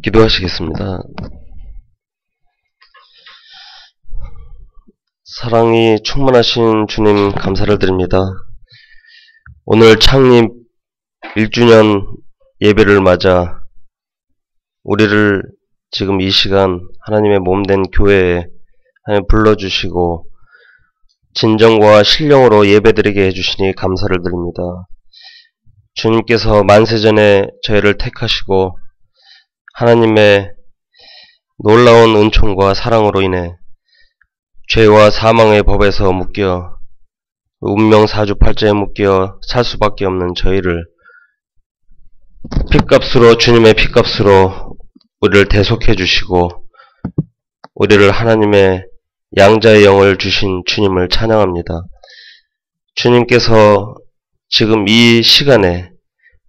기도하시겠습니다. 사랑이 충만하신 주님 감사를 드립니다. 오늘 창립 1주년 예배를 맞아 우리를 지금 이 시간 하나님의 몸된 교회에 불러주시고 진정과 신령으로 예배드리게 해주시니 감사를 드립니다. 주님께서 만세전에 저희를 택하시고 하나님의 놀라운 은총과 사랑으로 인해 죄와 사망의 법에서 묶여 운명 사주팔자에 묶여 살 수밖에 없는 저희를 핏값으로 주님의 핏값으로 우리를 대속해 주시고 우리를 하나님의 양자의 영을 주신 주님을 찬양합니다. 주님께서 지금 이 시간에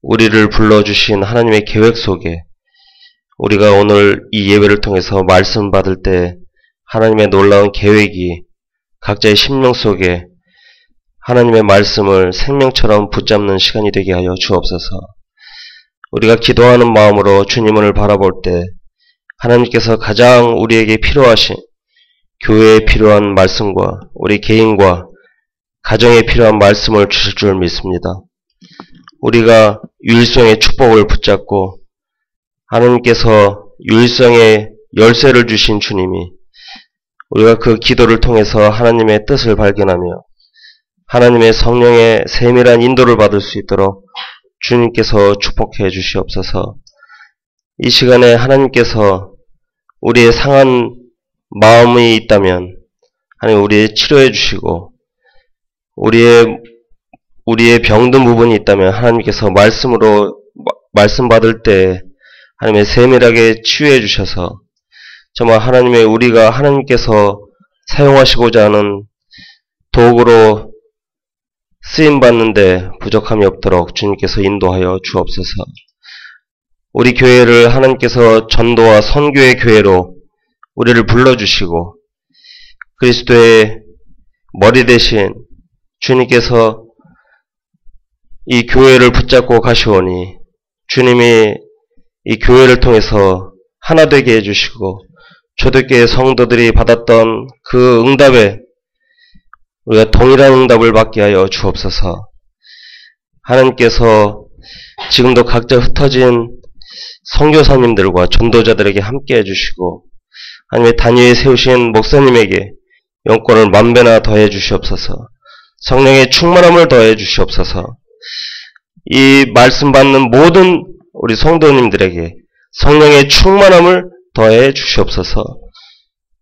우리를 불러주신 하나님의 계획 속에 우리가 오늘 이 예배를 통해서 말씀 받을 때 하나님의 놀라운 계획이 각자의 심령 속에 하나님의 말씀을 생명처럼 붙잡는 시간이 되게 하여 주옵소서. 우리가 기도하는 마음으로 주님을 바라볼 때 하나님께서 가장 우리에게 필요하신 교회에 필요한 말씀과 우리 개인과 가정에 필요한 말씀을 주실 줄 믿습니다. 우리가 유일성의 축복을 붙잡고 하나님께서 유일성의 열쇠를 주신 주님이 우리가 그 기도를 통해서 하나님의 뜻을 발견하며 하나님의 성령의 세밀한 인도를 받을 수 있도록 주님께서 축복해 주시옵소서. 이 시간에 하나님께서 우리의 상한 마음이 있다면 하나님 우리의 치료해 주시고 우리의 병든 부분이 있다면 하나님께서 말씀 받을 때 하나님의 세밀하게 치유해 주셔서 정말 우리가 하나님께서 사용하시고자 하는 도구로 쓰임받는데 부족함이 없도록 주님께서 인도하여 주옵소서. 우리 교회를 하나님께서 전도와 선교의 교회로 우리를 불러주시고 그리스도의 머리 대신 주님께서 이 교회를 붙잡고 가시오니 주님이 이 교회를 통해서 하나 되게 해주시고 초대교회 성도들이 받았던 그 응답에 우리가 동일한 응답을 받게 하여 주옵소서. 하나님께서 지금도 각자 흩어진 선교사님들과 전도자들에게 함께 해주시고 하나님의 단위에 세우신 목사님에게 영권을 만배나 더해 주시옵소서. 성령의 충만함을 더해 주시옵소서. 이 말씀 받는 모든 우리 성도님들에게 성령의 충만함을 더해 주시옵소서.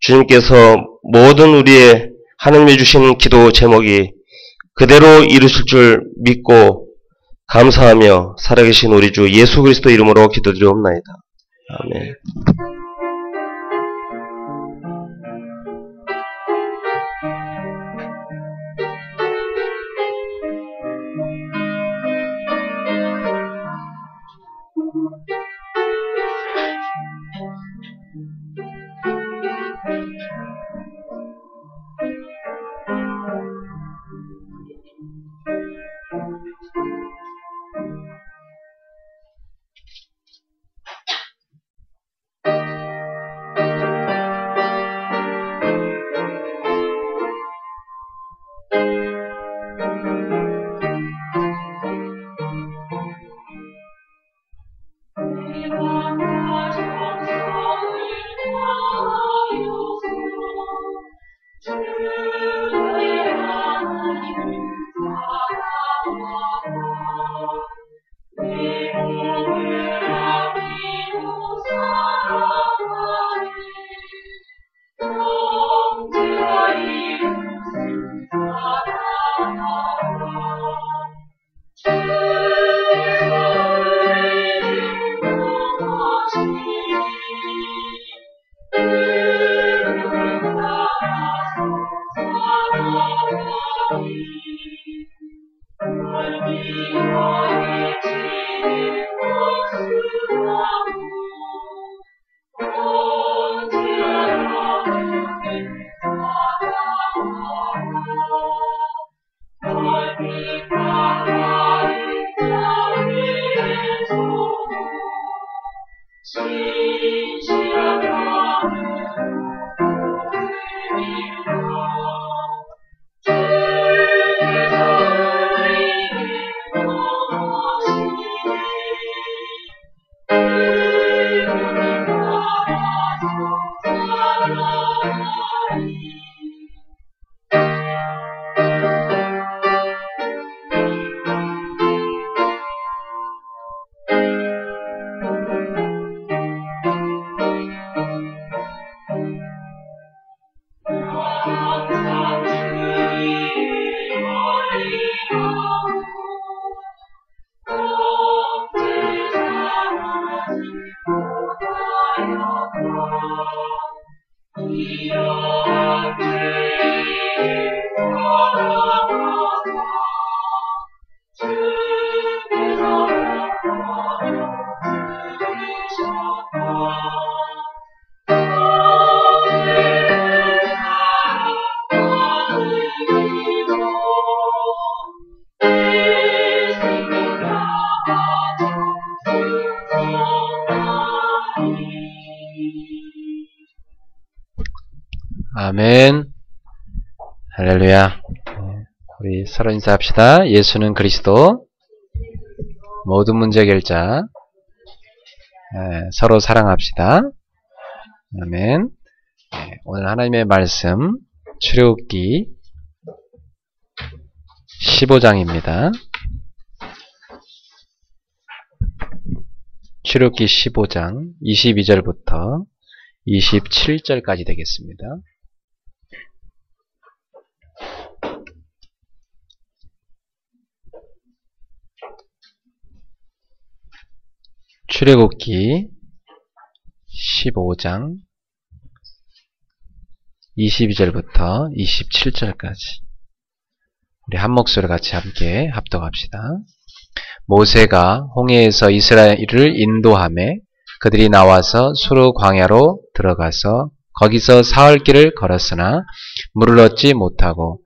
주님께서 모든 우리의 하나님이 주신 기도 제목이 그대로 이루실 줄 믿고 감사하며 살아계신 우리 주 예수 그리스도 이름으로 기도드리옵나이다. 아멘. 아멘. 할렐루야. 우리 서로 인사합시다. 예수는 그리스도, 모든 문제 해결자. 서로 사랑합시다. 아멘. 오늘 하나님의 말씀 출애굽기 15장입니다. 출애굽기 15장 22절부터 27절까지 되겠습니다. 출애굽기 15장 22절부터 27절까지 우리 한 목소리 같이 함께 합독합시다. 모세가 홍해에서 이스라엘을 인도하매 그들이 나와서 수르 광야로 들어가서 거기서 사흘 길을 걸었으나 물을 얻지 못하고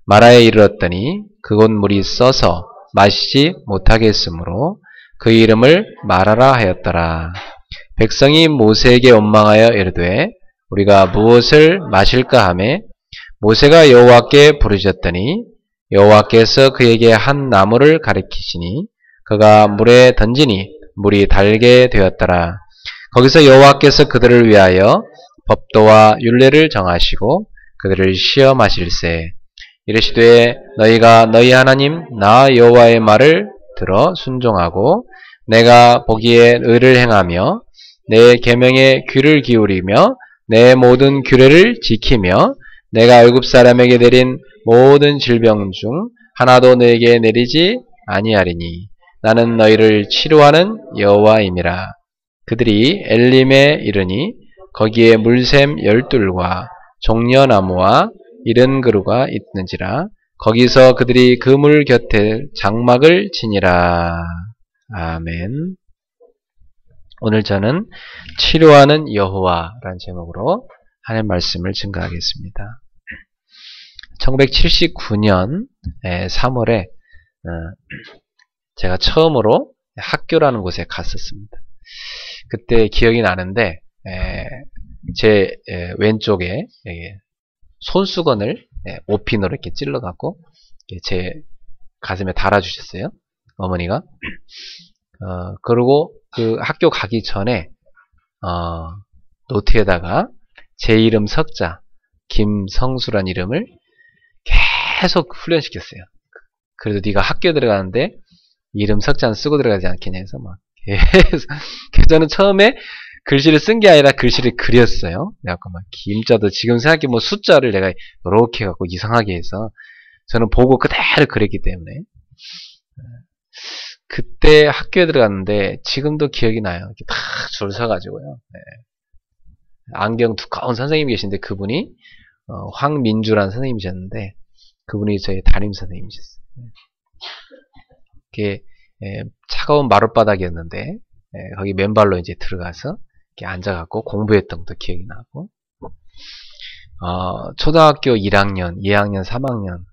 마라에 이르렀더니 그곳 물이 써서 마시지 못하겠으므로 그 이름을 마라라 하였더라. 백성이 모세에게 원망하여 이르되 우리가 무엇을 마실까 하매 모세가 여호와께 부르짖었더니 여호와께서 그에게 한 나무를 가리키시니 그가 물에 던지니 물이 달게 되었더라. 거기서 여호와께서 그들을 위하여 법도와 율례를 정하시고 그들을 시험하실세. 이르시되 너희가 너희 하나님 나 여호와의 말을 들어 순종하고 내가 보기에 의를 행하며 내 계명에 귀를 기울이며 내 모든 규례를 지키며 내가 애굽 사람에게 내린 모든 질병 중 하나도 너에게 내리지 아니하리니 나는 너희를 치료하는 여호와임이라. 그들이 엘림에 이르니 거기에 물샘 12과 종려나무와 이른 그루가 있는지라. 거기서 그들이 그 물 곁에 장막을 치니라. 아멘. 오늘 저는 치료하는 여호와라는 제목으로 하나님의 말씀을 증거하겠습니다. 1979년 3월에 제가 처음으로 학교라는 곳에 갔었습니다. 그때 기억이 나는데 제 왼쪽에 손수건을 오핀으로 이렇게 찔러갖고 제 가슴에 달아주셨어요. 어머니가. 그리고 그 학교 가기 전에 노트에다가 제 이름 석자 김성수란 이름을 계속 훈련시켰어요. 그래도 네가 학교 들어가는데 이름 석자는 쓰고 들어가지 않겠냐 해서 막 계속. 그래서 저는 처음에 글씨를 쓴 게 아니라 글씨를 그렸어요. 그래갖고 막 김자도 지금 생각해 뭐 숫자를 내가 이렇게 해갖고 이상하게 해서 저는 보고 그대로 그렸기 때문에 그때 학교에 들어갔는데 지금도 기억이 나요. 이렇게 다 줄 서가지고요. 안경 두꺼운 선생님이 계신데 그분이 황민주라는 선생님이셨는데 그분이 저희 담임 선생님이셨어요. 이렇게 차가운 마룻바닥이었는데 거기 맨발로 이제 들어가서 이렇게 앉아갖고 공부했던 것도 기억이 나고 초등학교 1학년, 2학년, 3학년,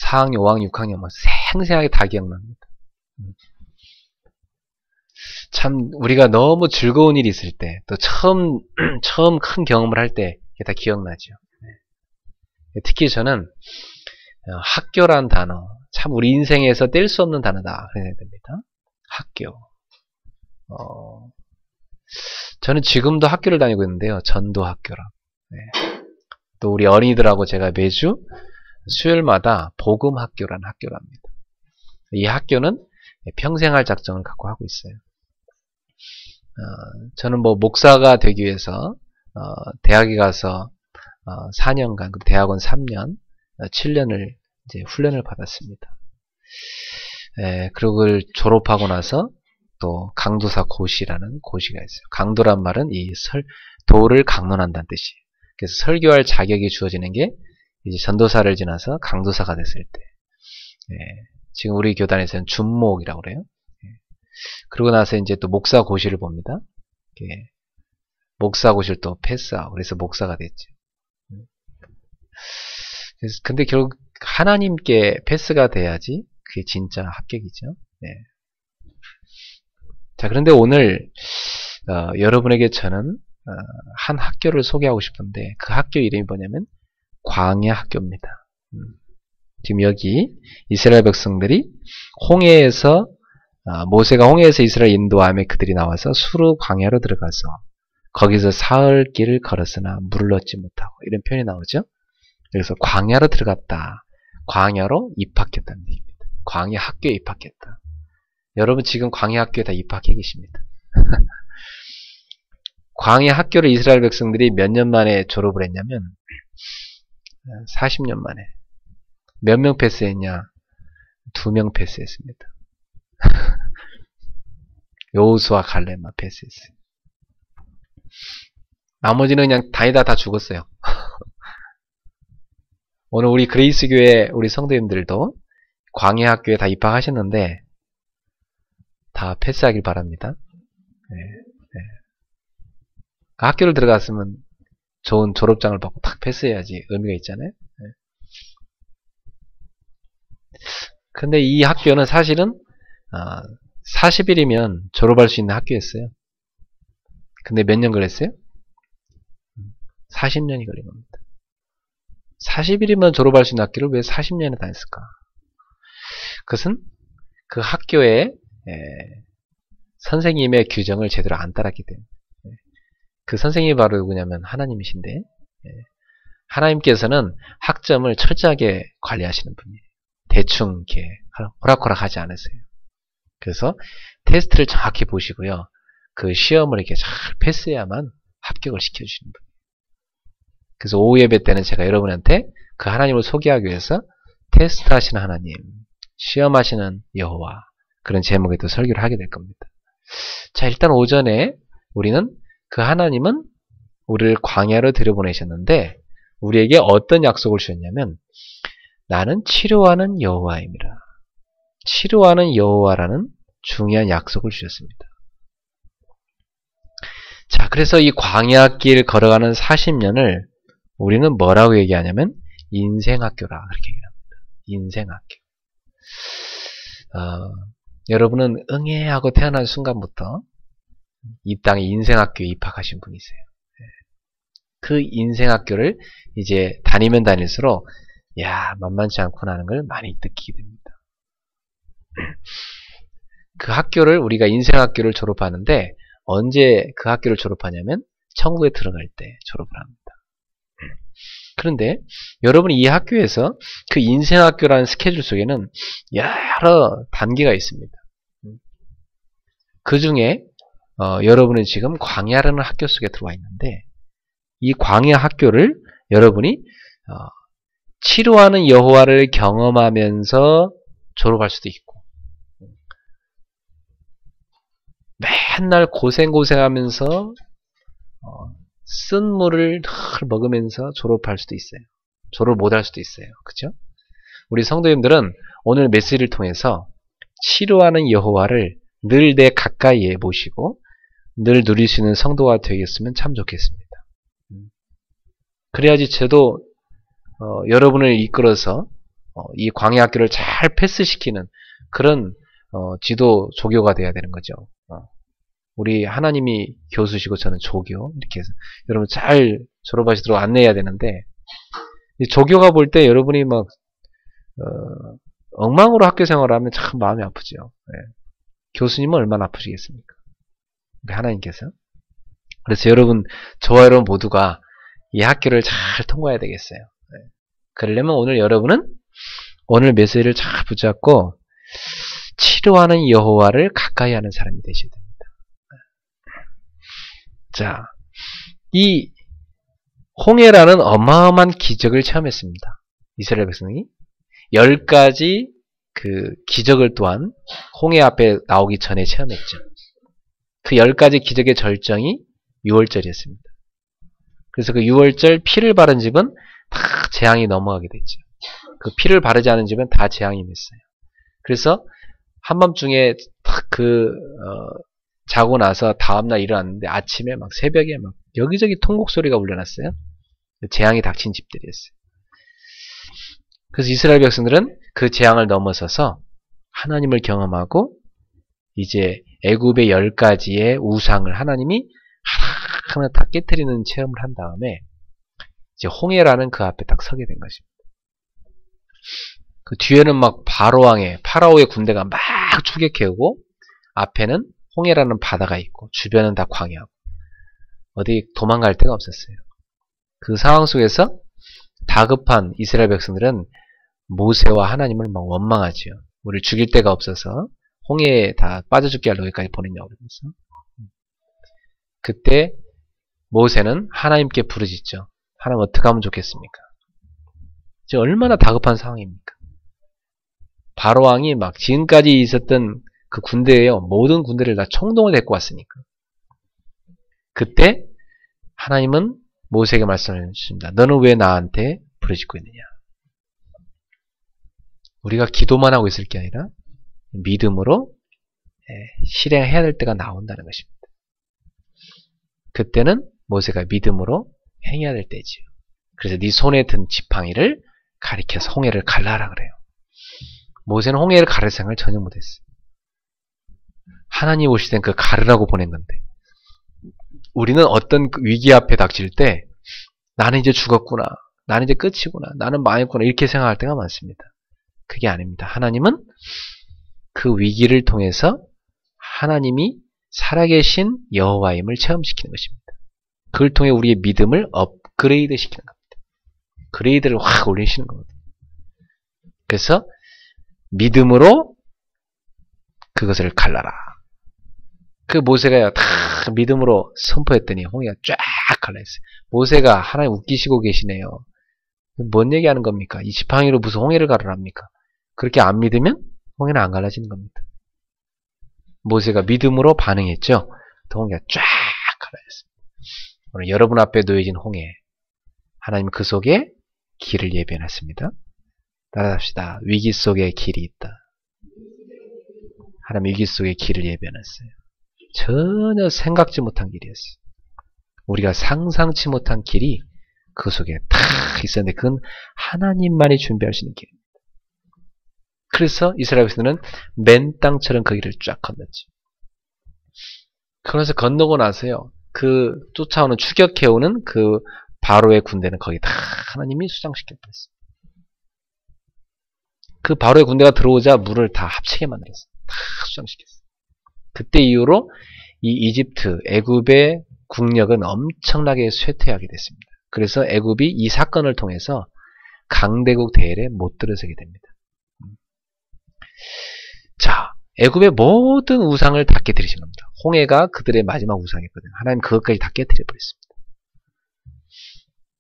4학년, 5학년, 6학년 뭐 생생하게 다 기억납니다. 참 우리가 너무 즐거운 일이 있을 때 또 처음 큰 경험을 할 때 이게 다 기억나죠. 특히 저는 학교란 단어 참 우리 인생에서 뗄 수 없는 단어다 그래야 됩니다. 학교. 저는 지금도 학교를 다니고 있는데요. 전도학교라. 또 우리 어린이들하고 제가 매주 수요일마다 복음학교라는 학교를 합니다. 이 학교는 평생 할 작정을 갖고 하고 있어요. 저는 뭐 목사가 되기 위해서 대학에 가서 4년간, 그리고 대학원 3년, 7년을 이제 훈련을 받았습니다. 그리고 그걸 졸업하고 나서 또 강도사 고시라는 고시가 있어요. 강도란 말은 이 도를 강론한다는 뜻이에요. 그래서 설교할 자격이 주어지는 게 이제 전도사를 지나서 강도사가 됐을 때. 지금 우리 교단에서는 준목이라고 그래요. 그러고 나서 이제 또 목사 고시를 봅니다. 목사 고시를 또 패스하고 그래서 목사가 됐죠. 근데 결국 하나님께 패스가 돼야지 그게 진짜 합격이죠. 자, 그런데 오늘 여러분에게 저는 한 학교를 소개하고 싶은데 그 학교 이름이 뭐냐면 광야 학교입니다. 지금 여기 이스라엘 백성들이 홍해에서 모세가 홍해에서 이스라엘 인도함에 그들이 나와서 수르 광야로 들어가서 거기서 사흘 길을 걸었으나 물을 얻지 못하고 이런 표현이 나오죠. 그래서 광야로 들어갔다. 광야로 입학했다는 얘기입니다. 광야 학교에 입학했다. 여러분 지금 광야 학교에 다 입학해 계십니다. 광야 학교를 이스라엘 백성들이 몇 년 만에 졸업을 했냐면 40년 만에. 몇 명 패스했냐? 2명 패스했습니다. 여호수아 갈렙만 패스했어요. 나머지는 그냥 다니다 다 죽었어요. 오늘 우리 그레이스 교회 우리 성도님들도 광야 학교에 다 입학하셨는데 다 패스하길 바랍니다. 그 학교를 들어갔으면 좋은 졸업장을 받고 탁 패스해야지 의미가 있잖아요. 근데 이 학교는 사실은 40일이면 졸업할 수 있는 학교였어요. 근데 몇 년 걸렸어요? 40년이 걸린 겁니다. 40일이면 졸업할 수 있는 학교를 왜 40년을 다녔을까? 그것은 그 학교의 선생님의 규정을 제대로 안 따랐기 때문에. 그 선생님이 바로 누구냐면 하나님이신데 하나님께서는 학점을 철저하게 관리하시는 분이에요. 대충 이렇게 호락호락 하지 않으세요. 그래서 테스트를 정확히 보시고요. 그 시험을 이렇게 잘 패스해야만 합격을 시켜주시는 분이에요. 그래서 오후 예배 때는 제가 여러분한테 그 하나님을 소개하기 위해서 테스트 하시는 하나님, 시험하시는 여호와 그런 제목에도 설교를 하게 될 겁니다. 자, 일단 오전에 우리는 그 하나님은 우리를 광야로 들여보내셨는데 우리에게 어떤 약속을 주셨냐면 나는 치료하는 여호와임이라. 치료하는 여호와라는 중요한 약속을 주셨습니다. 자, 그래서 이 광야길 걸어가는 40년을 우리는 뭐라고 얘기하냐면 인생학교라 그렇게 얘기합니다. 인생학교. 여러분은 응애하고 태어난 순간부터 이 땅에 인생학교에 입학하신 분이세요. 그 인생학교를 이제 다니면 다닐수록 야 만만치 않구나 하는 걸 많이 느끼게 됩니다. 그 학교를 우리가 인생학교를 졸업하는데 언제 그 학교를 졸업하냐면 천국에 들어갈 때 졸업을 합니다. 그런데 여러분이 이 학교에서 그 인생학교라는 스케줄 속에는 여러 단계가 있습니다. 그 중에 여러분은 지금 광야라는 학교 속에 들어와 있는데 이 광야 학교를 여러분이 치료하는 여호와를 경험하면서 졸업할 수도 있고 맨날 고생하면서 쓴 물을 늘 먹으면서 졸업할 수도 있어요. 졸업 못할 수도 있어요. 그죠? 우리 성도님들은 오늘 메시지를 통해서 치료하는 여호와를 늘 내 가까이에 모시고 늘 누릴 수 있는 성도가 되겠으면 참 좋겠습니다. 그래야지 저도 여러분을 이끌어서 이 광야 학교를 잘 패스시키는 그런 지도 조교가 돼야 되는 거죠. 우리 하나님이 교수시고 저는 조교 이렇게 해서 여러분 잘 졸업하시도록 안내해야 되는데 이 조교가 볼 때 여러분이 막 엉망으로 학교 생활을 하면 참 마음이 아프죠. 교수님은 얼마나 아프시겠습니까? 우리 하나님께서. 그래서 여러분 저와 여러분 모두가 이 학교를 잘 통과해야 되겠어요. 그러려면 오늘 여러분은 오늘 메시지를 잘 붙잡고 치료하는 여호와를 가까이 하는 사람이 되셔야 됩니다. 자, 이 홍해라는 어마어마한 기적을 체험했습니다. 이스라엘 백성이 10가지 그 기적을 또한 홍해 앞에 나오기 전에 체험했죠. 그 10가지 기적의 절정이 6월절이었습니다. 그래서 그 6월절 피를 바른 집은 다 재앙이 넘어가게 됐죠. 그 피를 바르지 않은 집은 다 재앙이 임했어요. 그래서 한밤중에 딱 자고 나서 다음날 일어났는데 아침에 막 새벽에 막 여기저기 통곡 소리가 울려났어요. 재앙이 닥친 집들이었어요. 그래서 이스라엘 백성들은 그 재앙을 넘어서서 하나님을 경험하고 이제 애굽의 10가지의 우상을 하나님이 하나 다 깨트리는 체험을 한 다음에 이제 홍해라는 그 앞에 딱 서게 된 것입니다. 그 뒤에는 막 바로왕의 파라오의 군대가 막 추격해오고 앞에는 홍해라는 바다가 있고 주변은 다 광야고 어디 도망갈 데가 없었어요. 그 상황 속에서 다급한 이스라엘 백성들은 모세와 하나님을 막 원망하지요. 우리를 죽일 데가 없어서 홍해에 다 빠져 죽게 하려고 여기까지 보냈냐고 그러면서. 그때 모세는 하나님께 부르짖죠. 하나님 어떻게 하면 좋겠습니까? 지금 얼마나 다급한 상황입니까? 바로왕이 막 지금까지 있었던 그 군대예요. 모든 군대를 다 총동을 데리고 왔으니까. 그때 하나님은 모세에게 말씀을 주십니다. 너는 왜 나한테 부르짖고 있느냐? 우리가 기도만 하고 있을 게 아니라 믿음으로 실행해야 될 때가 나온다는 것입니다. 그때는 모세가 믿음으로 행해야 될 때지요. 그래서 네 손에 든 지팡이를 가리켜서 홍해를 갈라라 그래요. 모세는 홍해를 가를 생각을 전혀 못했어요. 하나님 오실 땐 그 가르라고 보낸 건데 우리는 어떤 위기 앞에 닥칠 때 나는 이제 죽었구나, 나는 이제 끝이구나, 나는 망했구나 이렇게 생각할 때가 많습니다. 그게 아닙니다. 하나님은 그 위기를 통해서 하나님이 살아계신 여호와임을 체험시키는 것입니다. 그걸 통해 우리의 믿음을 업그레이드 시키는 겁니다. 그레이드를 확 올리시는 거거든요. 그래서 믿음으로 그것을 갈라라. 그 모세가 다 믿음으로 선포했더니 홍해가 쫙 갈라있어요. 모세가 하나님 웃기시고 계시네요. 뭔 얘기하는 겁니까? 이 지팡이로 무슨 홍해를 가르랍니까? 그렇게 안 믿으면 홍해는 안 갈라지는 겁니다. 모세가 믿음으로 반응했죠. 홍해가 쫙 갈라졌습니다. 오늘 여러분 앞에 놓여진 홍해, 하나님 그 속에 길을 예비해놨습니다. 따라합시다. 위기 속에 길이 있다. 하나님 위기 속에 길을 예비해놨어요. 전혀 생각지 못한 길이었어요. 우리가 상상치 못한 길이 그 속에 탁 있었는데 그건 하나님만이 준비하시는 길입니다. 그래서 이스라엘 백성들은 맨 땅처럼 그 길을 쫙 건넜지. 그러면서 건너고 나서요. 그 쫓아오는 추격해오는 그 바로의 군대는 거기 다 하나님이 수장시켰어요. 그 바로의 군대가 들어오자 물을 다 합치게 만들었어요. 다 수장시켰어요. 그때 이후로 이 이집트, 애굽의 국력은 엄청나게 쇠퇴하게 됐습니다. 그래서 애굽이 이 사건을 통해서 강대국 대열에 못 들어서게 됩니다. 자, 애굽의 모든 우상을 다 깨뜨리신 겁니다. 홍해가 그들의 마지막 우상이거든요. 하나님 그것까지 다 깨뜨려 버렸습니다.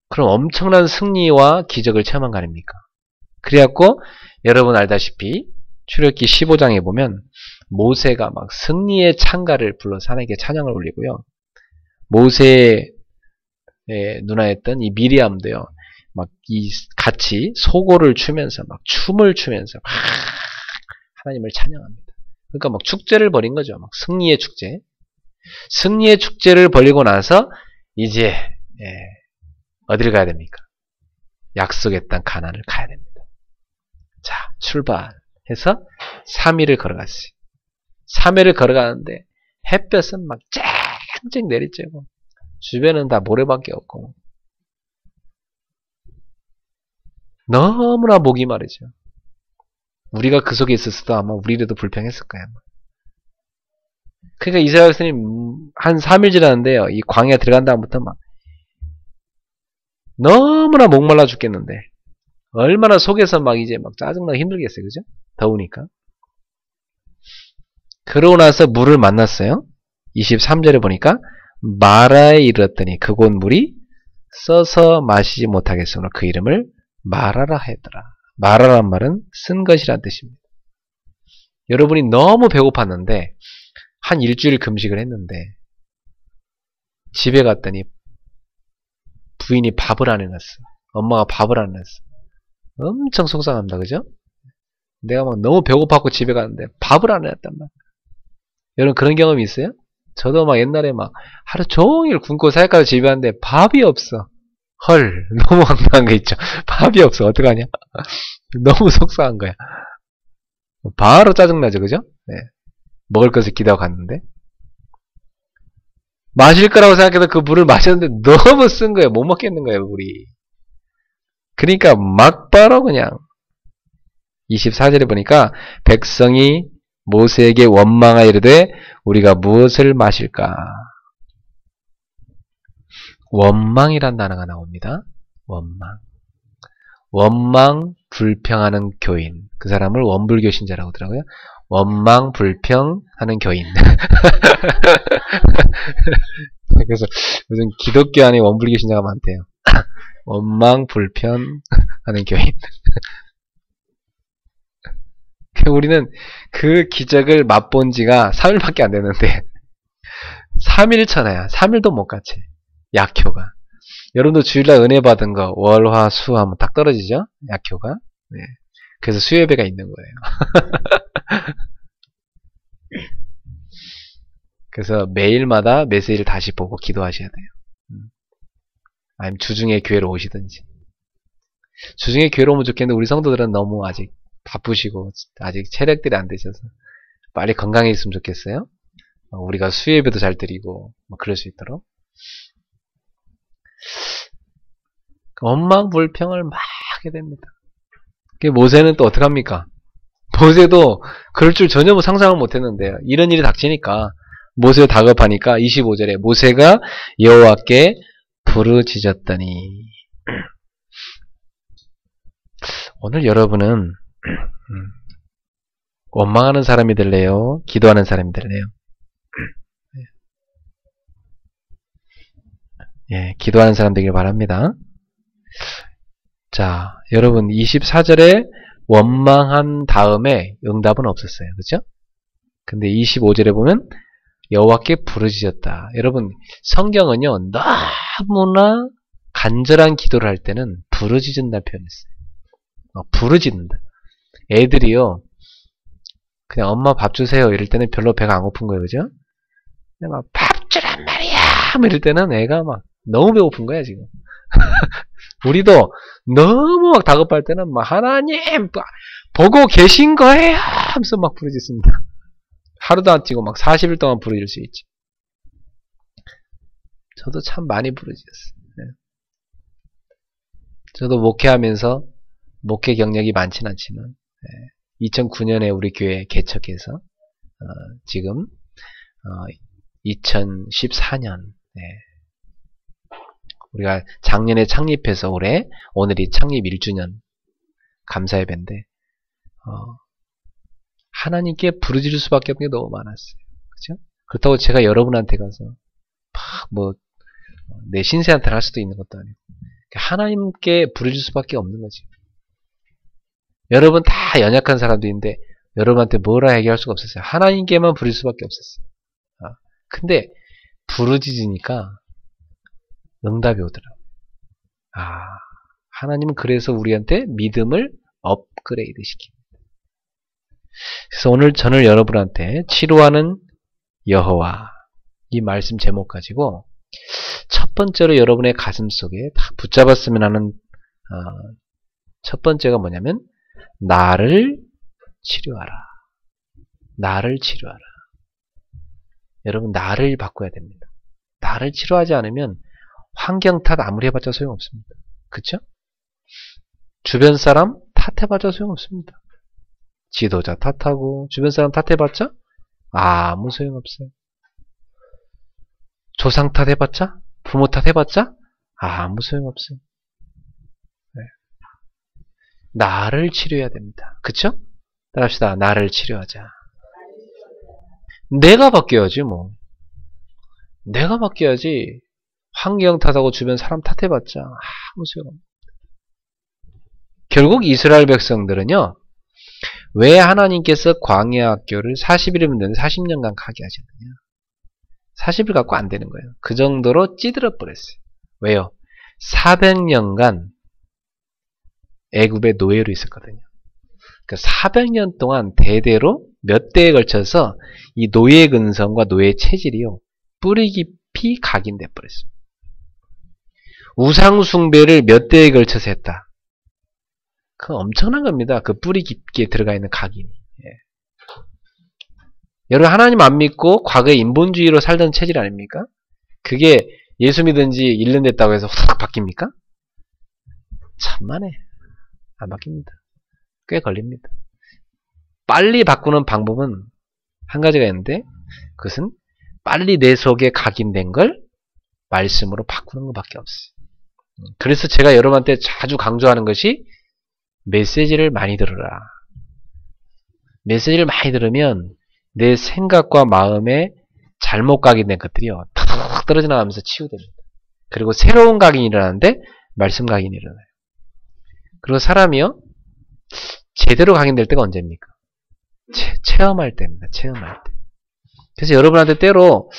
그럼 엄청난 승리와 기적을 체험한 거 아닙니까? 그래갖고 여러분 알다시피 출애굽기 15장에 보면 모세가 막 승리의 찬가를 불러서 하나님께 찬양을 올리고요. 모세의 누나였던 이 미리암도요. 막 이 같이 소고를 추면서 막 춤을 추면서 막 하나님을 찬양합니다. 그러니까 막 축제를 벌인 거죠. 막 승리의 축제. 승리의 축제를 벌리고 나서 이제 어디를 가야 됩니까? 약속의 땅 가나안을 가야 됩니다. 자, 출발해서 3일을 걸어갔어요. 3일을 걸어가는데 햇볕은 막 쨍쨍 내리쬐고 주변은 다 모래밖에 없고 너무나 목이 마르죠. 우리가 그 속에 있었어도 아마 우리라도 불평했을 거야. 그러니까 이스라엘 백성이 한 3일 지났는데요. 이 광야 들어간 다음부터 막 너무나 목말라 죽겠는데 얼마나 속에서 막 이제 막 짜증나고 힘들겠어요. 그죠? 더우니까. 그러고 나서 물을 만났어요. 23절에 보니까 마라에 이르렀더니 그곳 물이 써서 마시지 못하겠으므로 그 이름을 마라라 하였더라. 마라란 말은 쓴 것이란 뜻입니다. 여러분이 너무 배고팠는데 한 일주일 금식을 했는데 집에 갔더니 부인이 밥을 안 해놨어. 엄마가 밥을 안 해놨어. 엄청 속상합니다. 그죠? 내가 막 너무 배고팠고 집에 갔는데 밥을 안 해놨단 말이야. 여러분 그런 경험이 있어요? 저도 막 옛날에 막 하루 종일 굶고 사역가서 집에 왔는데 밥이 없어. 헐, 너무 황당한 거 있죠. 밥이 없어. 어떡하냐? 너무 속상한 거야. 바로 짜증나죠. 그죠? 네. 먹을 것을 기다려 갔는데. 마실 거라고 생각해서 그 물을 마셨는데 너무 쓴 거예요. 못 먹겠는 거예요, 물이. 그러니까 막바로 그냥 24절에 보니까 백성이 모세에게 원망하여 이르되 우리가 무엇을 마실까? 원망이란 단어가 나옵니다. 원망. 원망 불평하는 교인. 그 사람을 원불교 신자라고 하더라고요. 원망 불평하는 교인. 그래서 요즘 기독교 안에 원불교 신자가 많대요. 원망 불평하는 교인. 우리는 그 기적을 맛본 지가 3일밖에 안 됐는데 3일천하야. 3일도 못 갔지. 약효가. 여러분도 주일날 은혜 받은 거 월, 화, 수 하면 딱 떨어지죠? 약효가. 네. 그래서 수예배가 있는 거예요. 그래서 매일마다 메시지를 다시 보고 기도하셔야 돼요. 아니면 주중에 교회로 오시든지. 주중에 교회로 오면 좋겠는데 우리 성도들은 너무 아직 바쁘시고 아직 체력들이 안 되셔서 빨리 건강해졌으면 좋겠어요. 우리가 수예배도 잘 드리고 뭐 그럴 수 있도록. 원망 불평을 막 하게 됩니다. 모세는 또 어떡합니까? 모세도 그럴 줄 전혀 상상을 못했는데요. 이런 일이 닥치니까 모세가 다급하니까 25절에 모세가 여호와께 부르짖었더니. 오늘 여러분은 원망하는 사람이 될래요? 기도하는 사람이 될래요? 예, 기도하는 사람 되길 바랍니다. 자, 여러분 24절에 원망한 다음에 응답은 없었어요. 그렇죠? 근데 25절에 보면 여호와께 부르짖었다. 여러분 성경은요 너무나 간절한 기도를 할 때는 부르짖는다 표현했어요. 부르짖는다. 애들이요 그냥 엄마 밥 주세요 이럴 때는 별로 배가 안 고픈 거예요. 그죠? 그냥 막 밥 주란 말이야 이럴 때는 애가 막 너무 배고픈 거야 지금. 우리도 너무 막 다급할 때는 막 하나님 보고 계신 거예요 하면서 막 부르짖습니다. 하루도 안 뛰고 막 40일 동안 부르짖을 수 있지. 저도 참 많이 부르짖었어요. 네. 저도 목회하면서 목회 경력이 많진 않지만 네. 2009년에 우리 교회 개척해서 지금 2014년 네. 우리가 작년에 창립해서 오늘이 창립 1주년 감사 예배인데 하나님께 부르짖을 수밖에 없는 게 너무 많았어요. 그죠? 그렇다고 제가 여러분한테 가서 막 내 신세한테 할 수도 있는 것도 아니고 하나님께 부르짖을 수밖에 없는 거지. 여러분 다 연약한 사람들인데 여러분한테 뭐라 얘기할 수가 없었어요. 하나님께만 부르짖을 수밖에 없었어요. 근데 부르짖으니까 응답이 오더라고요. 하나님은 그래서 우리한테 믿음을 업그레이드 시킵니다. 그래서 오늘 저는 여러분한테 치료하는 여호와 이 말씀 제목 가지고 첫 번째로 여러분의 가슴 속에 다 붙잡았으면 하는 첫 번째가 뭐냐면 나를 치료하라. 나를 치료하라. 여러분 나를 바꿔야 됩니다. 나를 치료하지 않으면 환경 탓 아무리 해봤자 소용없습니다. 그쵸? 주변 사람 탓해봤자 소용없습니다. 지도자 탓하고 주변 사람 탓해봤자 아무 소용없어요. 조상 탓해봤자 부모 탓해봤자 아무 소용없어요. 네. 나를 치료해야 됩니다. 그쵸? 따라합시다. 나를 치료하자. 내가 바뀌어야지 뭐. 내가 바뀌어야지. 환경 탓하고 주변 사람 탓해봤자 아무 소용없습니다. 결국 이스라엘 백성들은요. 왜 하나님께서 광야 학교를 40일이면 되는데 40년간 가게 하셨느냐. 40일 갖고 안 되는 거예요. 그 정도로 찌들어 버렸어요. 왜요? 400년간 애굽의 노예로 있었거든요. 그러니까 400년 동안 대대로 몇 대에 걸쳐서 이 노예 근성과 노예 체질이요. 뿌리 깊이 각인돼 버렸어요. 우상 숭배를 몇 대에 걸쳐서 했다. 그건 엄청난 겁니다. 그 뿌리 깊게 들어가 있는 각인이. 예. 여러분 하나님 안 믿고 과거에 인본주의로 살던 체질 아닙니까? 그게 예수 믿은 지 1년 됐다고 해서 후딱 바뀝니까? 천만에 안 바뀝니다. 꽤 걸립니다. 빨리 바꾸는 방법은 한 가지가 있는데 그것은 빨리 내 속에 각인된 걸 말씀으로 바꾸는 것밖에 없어요. 그래서 제가 여러분한테 자주 강조하는 것이 메시지를 많이 들으라. 메시지를 많이 들으면 내 생각과 마음에 잘못 각인된 것들이요 탁 떨어져 나가면서 치유됩니다. 그리고 새로운 각인이 일어나는데 말씀 각인이 일어나요. 그리고 사람이요 제대로 각인될 때가 언제입니까? 체험할 때입니다. 체험할 때. 그래서 여러분한테 때로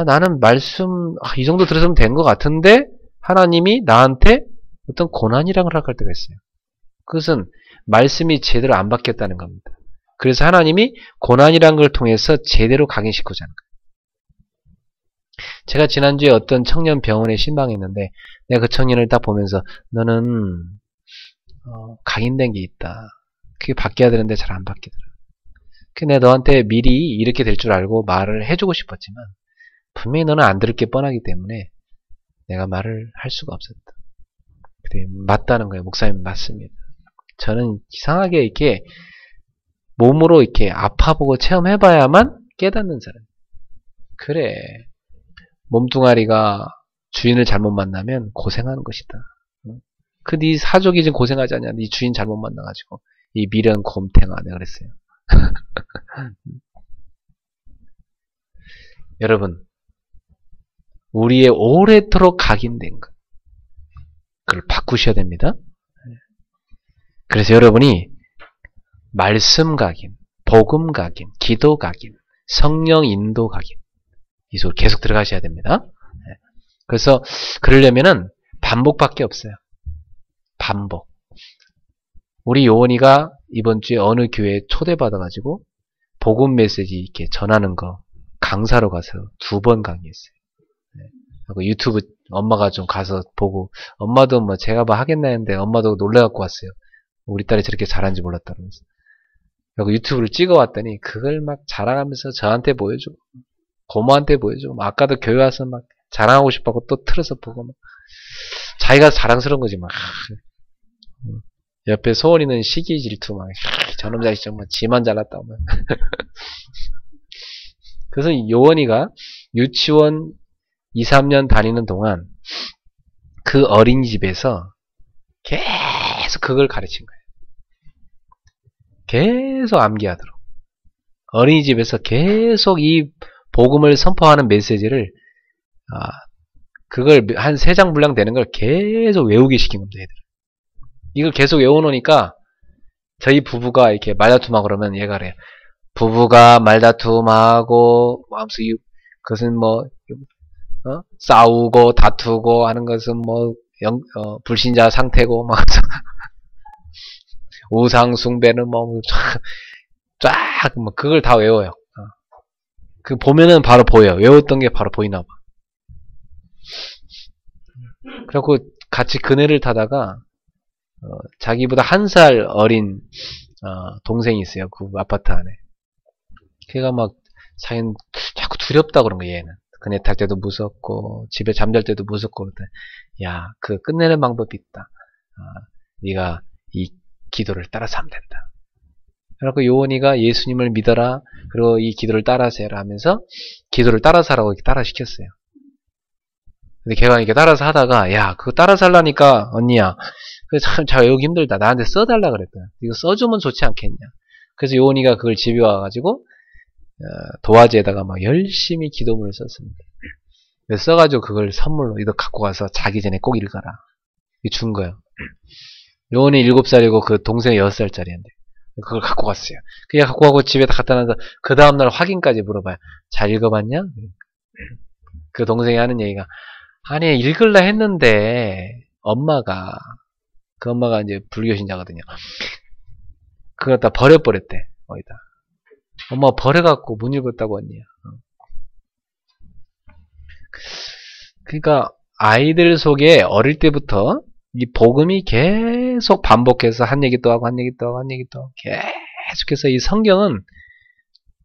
나는 말씀 이 정도 들었으면 된 것 같은데 하나님이 나한테 어떤 고난이라고 허락할 때가 있어요. 그것은 말씀이 제대로 안 바뀌었다는 겁니다. 그래서 하나님이 고난이라는 걸 통해서 제대로 각인시키고자 하는 거예요. 제가 지난주에 어떤 청년 병원에 신방했는데 내가 그 청년을 딱 보면서 너는 각인된 게 있다. 그게 바뀌어야 되는데 잘 안 바뀌더라. 내가 너한테 미리 이렇게 될 줄 알고 말을 해주고 싶었지만 분명히 너는 안 들을 게 뻔하기 때문에 내가 말을 할 수가 없었다. 그래, 맞다는 거예요. 목사님 맞습니다. 저는 이상하게 이렇게 몸으로 이렇게 아파보고 체험해봐야만 깨닫는 사람. 그래. 몸뚱아리가 주인을 잘못 만나면 고생하는 것이다. 그 네 사족이 지금 고생하지 않냐. 네 주인 잘못 만나가지고 이 미련 곰탱아 내가 그랬어요. 여러분 우리의 오래도록 각인된 것 그걸 바꾸셔야 됩니다. 그래서 여러분이 말씀 각인, 복음 각인, 기도 각인, 성령 인도 각인 이 속으로 계속 들어가셔야 됩니다. 그래서 그러려면은 반복밖에 없어요. 반복. 우리 요원이가 이번 주에 어느 교회에 초대받아가지고 복음 메시지 이렇게 전하는 거 강사로 가서 2번 강의했어요. 그리고 유튜브 엄마가 좀 가서 보고 엄마도 뭐 제가 뭐 하겠나 했는데 엄마도 놀래갖고 왔어요. 우리 딸이 저렇게 잘하는지 몰랐다면서. 그리고 유튜브를 찍어왔더니 그걸 막 자랑하면서 저한테 보여주고 고모한테 보여주고 아까도 교회 와서 막 자랑하고 싶어하고 또 틀어서 보고 막 자기가 자랑스러운 거지 막 옆에 소원이는 시기 질투 막 저놈 자식 정말 지만 잘났다고 막. 그래서 요원이가 유치원 2, 3년 다니는 동안 그 어린이집에서 계속 그걸 가르친 거예요. 계속 암기하도록. 어린이집에서 계속 이 복음을 선포하는 메시지를 그걸 한 3장 분량 되는 걸 계속 외우게 시킨 겁니다. 얘들. 이걸 계속 외워놓으니까 저희 부부가 이렇게 말다툼하고 그러면 얘가 그래요. 부부가 말다툼하고 그것은 뭐 싸우고 다투고 하는 것은 뭐 불신자 상태고 막 우상 숭배는 뭐 쫙 뭐 그걸 다 외워요. 그 보면은 바로 보여요. 외웠던 게 바로 보이나 봐. 그래갖고 같이 그네를 타다가 자기보다 1살 어린 동생이 있어요. 그 아파트 안에. 걔가 막 자기는 자꾸 두렵다 그런 거예요. 얘는. 그네 탈 때도 무섭고 집에 잠잘 때도 무섭고 그러더니 야, 그 끝내는 방법이 있다. 네가 이 기도를 따라서 하면 된다. 그래서 요원이가 예수님을 믿어라. 그리고 이 기도를 따라서 해라 하면서 기도를 따라서 하라고 이렇게 따라 시켰어요. 근데 걔가 이렇게 따라서 하다가 야, 그거 따라서 하려니까 언니야. 그 참 잘 외우기 힘들다. 나한테 써달라 그랬다. 이거 써주면 좋지 않겠냐. 그래서 요원이가 그걸 집에 와가지고 도화지에다가 막 열심히 기도문을 썼습니다. 그래서 써가지고 그걸 선물로 이거 갖고 가서 자기 전에 꼭 읽어라. 이거 준 거예요. 요원이 7살이고 그 동생이 6살짜리인데 그걸 갖고 갔어요. 그냥 갖고 가고 집에 다 갖다 놔서 그 다음날 확인까지 물어봐요. 잘 읽어봤냐? 그 동생이 하는 얘기가 아니 읽을라 했는데 그 엄마가 이제 불교신자거든요. 그걸 다 버려버렸대. 어디다. 엄마 버려갖고 못 읽었다고 언니야. 그러니까 아이들 속에 어릴 때부터 이 복음이 계속 반복해서 한 얘기 또 하고 한 얘기 또 하고 한 얘기 또 하고 계속해서 이 성경은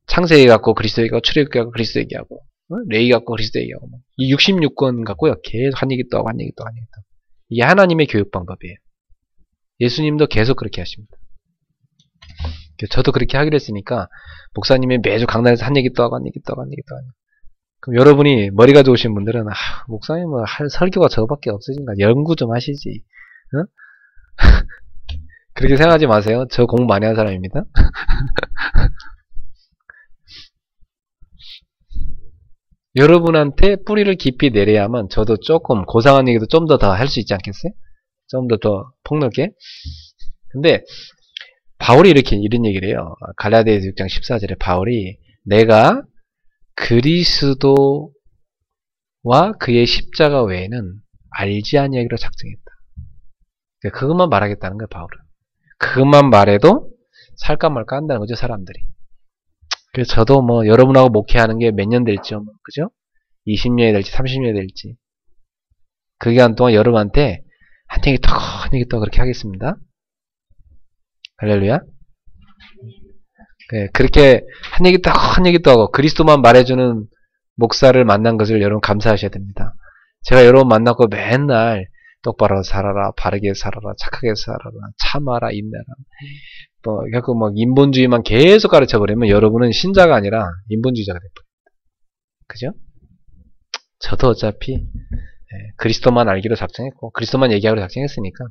창세기 갖고 그리스도 얘기하고 출애굽기 갖고 그리스도 얘기하고 레이 갖고 그리스도 얘기하고 이 66권 갖고요 계속 한 얘기 또 하고 한 얘기 또 한 얘기 또. 이게 하나님의 교육 방법이에요. 예수님도 계속 그렇게 하십니다. 저도 그렇게 하기로 했으니까 목사님이 매주 강단에서 한 얘기 또 하고 한 얘기 또 하고 한 얘기 또 하고. 그럼 여러분이 머리가 좋으신 분들은 목사님 뭐 할 설교가 저거밖에 없으신가 연구 좀 하시지. 어? 그렇게 생각하지 마세요. 저 공부 많이 한 사람입니다. 여러분한테 뿌리를 깊이 내려야만 저도 조금 고상한 얘기도 좀 더 할 수 있지 않겠어요? 좀 더 폭넓게. 근데 바울이 이렇게 이런 얘기를 해요. 갈라디아서 6장 14절에 바울이 내가 그리스도와 그의 십자가 외에는 알지 아니하기로 작정했다. 그것만 말하겠다는 거예요, 바울은. 그것만 말해도 살까 말까 한다는 거죠, 사람들이. 그래서 저도 뭐 여러분하고 목회하는 게 몇 년 될지요, 그죠? 20년이 될지 30년이 될지 그 기간 동안 여러분한테 한 얘기 더 한 얘기 더 그렇게 하겠습니다. 할렐루야. 그렇게 한 얘기 더 한 얘기 더 하고 그리스도만 말해주는 목사를 만난 것을 여러분 감사하셔야 됩니다. 제가 여러분 만나고 맨날 똑바로 살아라, 바르게 살아라, 착하게 살아라, 참아라, 인내라. 결국 인본주의만 계속 가르쳐 버리면 여러분은 신자가 아니라 인본주의자가 돼버립니다. 그죠? 저도 어차피 그리스도만 알기로 작정했고 그리스도만 얘기하기로 작정했으니까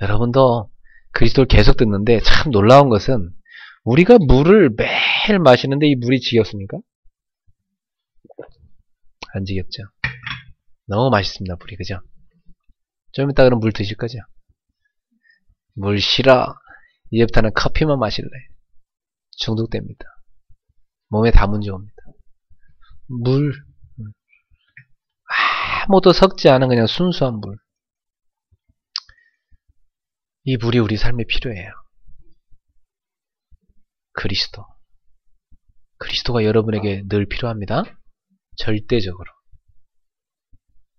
여러분도 그리스도를 계속 듣는데 참 놀라운 것은 우리가 물을 매일 마시는데 이 물이 지겹습니까? 안 지겹죠? 너무 맛있습니다, 물이. 그죠? 좀 이따 그럼 물 드실 거죠? 물 싫어. 이제부터는 커피만 마실래. 중독됩니다. 몸에 다 문제 옵니다. 물. 아무도 섞지 않은 그냥 순수한 물. 이 물이 우리 삶에 필요해요. 그리스도. 그리스도가 여러분에게 늘 필요합니다. 절대적으로.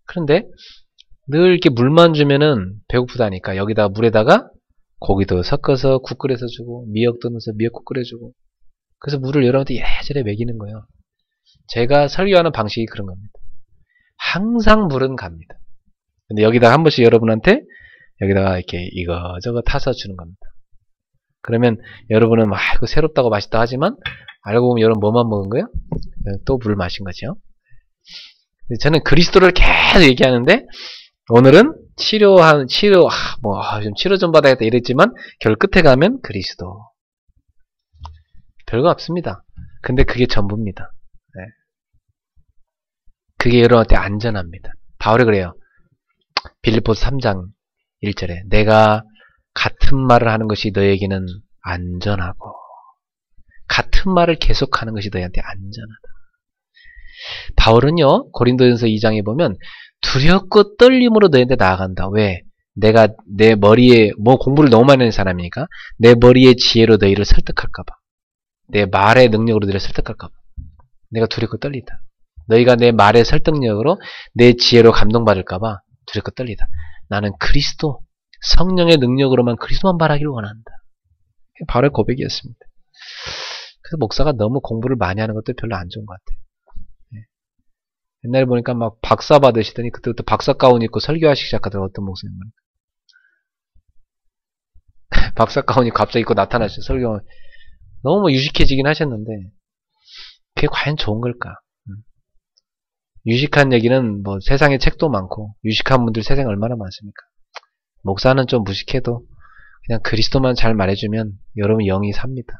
그런데 늘 이렇게 물만 주면은 배고프다니까 여기다 물에다가 고기도 섞어서 국 끓여서 주고 미역도 넣어서 미역국 끓여주고 그래서 물을 여러분한테 예전에 먹이는 거예요. 제가 설교하는 방식이 그런 겁니다. 항상 물은 갑니다. 근데 여기다가 한 번씩 여러분한테 여기다가 이렇게 이거저거 타서 주는 겁니다. 그러면 여러분은 이거 새롭다고 맛있다 하지만 알고 보면 여러분 뭐만 먹은 거예요? 또 물 마신 거죠. 저는 그리스도를 계속 얘기하는데 오늘은 좀 치료 좀 받아야겠다 이랬지만 결 끝에 가면 그리스도. 별거 없습니다. 근데 그게 전부입니다. 네. 그게 여러분한테 안전합니다. 바울이 그래요. 빌립보서 3장 1절에 내가 같은 말을 하는 것이 너에게는 안전하고 같은 말을 계속하는 것이 너희한테 안전하다. 바울은요 고린도전서 2장에 보면 두렵고 떨림으로 너희한테 나아간다. 왜? 내가 내 머리에 공부를 너무 많이 하는 사람이니까 내 머리의 지혜로 너희를 설득할까봐 내 말의 능력으로 너희를 설득할까봐 내가 두렵고 떨리다. 너희가 내 말의 설득력으로 내 지혜로 감동받을까봐 두렵고 떨리다. 나는 그리스도 성령의 능력으로만 그리스도만 말하기를 원한다. 바울의 고백이었습니다. 그래서 목사가 너무 공부를 많이 하는 것도 별로 안 좋은 것 같아요. 옛날에 보니까 막 박사 받으시더니 그때부터 박사 가운 입고 설교하시기 시작하더라고요. 어떤 목사님은. 박사 가운 입고 갑자기 입고 나타나셨어요. 설교. 너무 유식해지긴 하셨는데 그게 과연 좋은 걸까? 유식한 얘기는 세상에 책도 많고 유식한 분들 세상에 얼마나 많습니까? 목사는 좀 무식해도 그냥 그리스도만 잘 말해주면 여러분 영이 삽니다.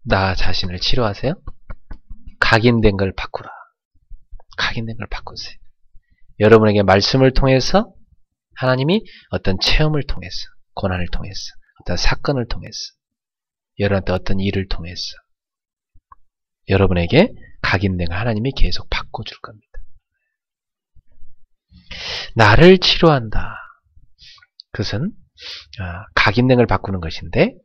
나 자신을 치료하세요? 각인된 걸 바꾸라. 각인된 걸 바꾸세요. 여러분에게 말씀을 통해서 하나님이 어떤 체험을 통해서 고난을 통해서 어떤 사건을 통해서 여러분한테 어떤 일을 통해서 여러분에게 각인된 걸 하나님이 계속 바꿔줄 겁니다. 나를 치료한다. 그것은 각인된 걸 바꾸는 것인데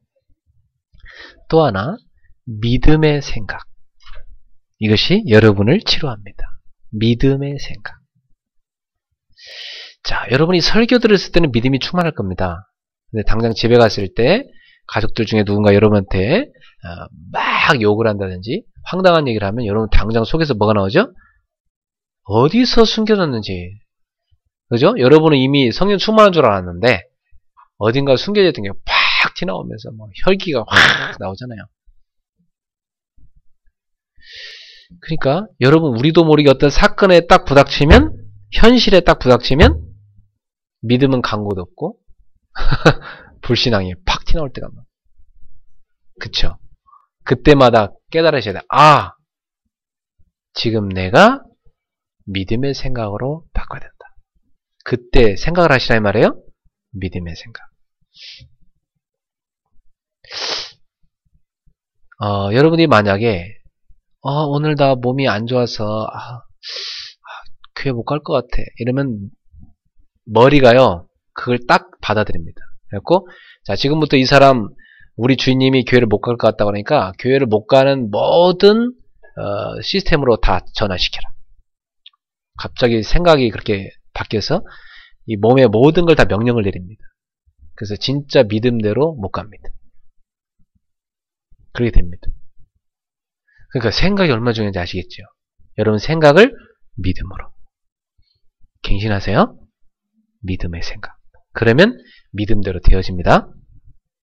또 하나 믿음의 생각. 이것이 여러분을 치료합니다. 믿음의 생각. 자, 여러분이 설교 들었을 때는 믿음이 충만할 겁니다. 근데 당장 집에 갔을 때 가족들 중에 누군가 여러분한테 막 욕을 한다든지 황당한 얘기를 하면 여러분 당장 속에서 뭐가 나오죠? 어디서 숨겨졌는지, 그죠? 여러분은 이미 성령 충만한 줄 알았는데 어딘가 숨겨져 있던 게 팍 튀나오면서 뭐 혈기가 확 나오잖아요. 그러니까 여러분, 우리도 모르게 어떤 사건에 딱 부닥치면, 현실에 딱 부닥치면 믿음은 간고도 없고 불신앙이 팍 튀나올 때가 많아요. 그쵸? 그때마다 깨달으셔야 돼. 아, 지금 내가 믿음의 생각으로 바꿔야 된다. 그때 생각을 하시라 이 말이에요. 믿음의 생각. 여러분이 만약에 오늘 나 몸이 안 좋아서 교회 못 갈 것 같아, 이러면 머리가요 그걸 딱 받아들입니다. 그래갖고 자, 지금부터 이 사람, 우리 주인님이 교회를 못 갈 것 같다고 하니까 교회를 못 가는 모든 시스템으로 다 전환시켜라. 갑자기 생각이 그렇게 바뀌어서 이 몸의 모든 걸 다 명령을 내립니다. 그래서 진짜 믿음대로 못 갑니다. 그렇게 됩니다. 그러니까 생각이 얼마나 중요한지 아시겠죠? 여러분, 생각을 믿음으로. 갱신하세요. 믿음의 생각. 그러면 믿음대로 되어집니다.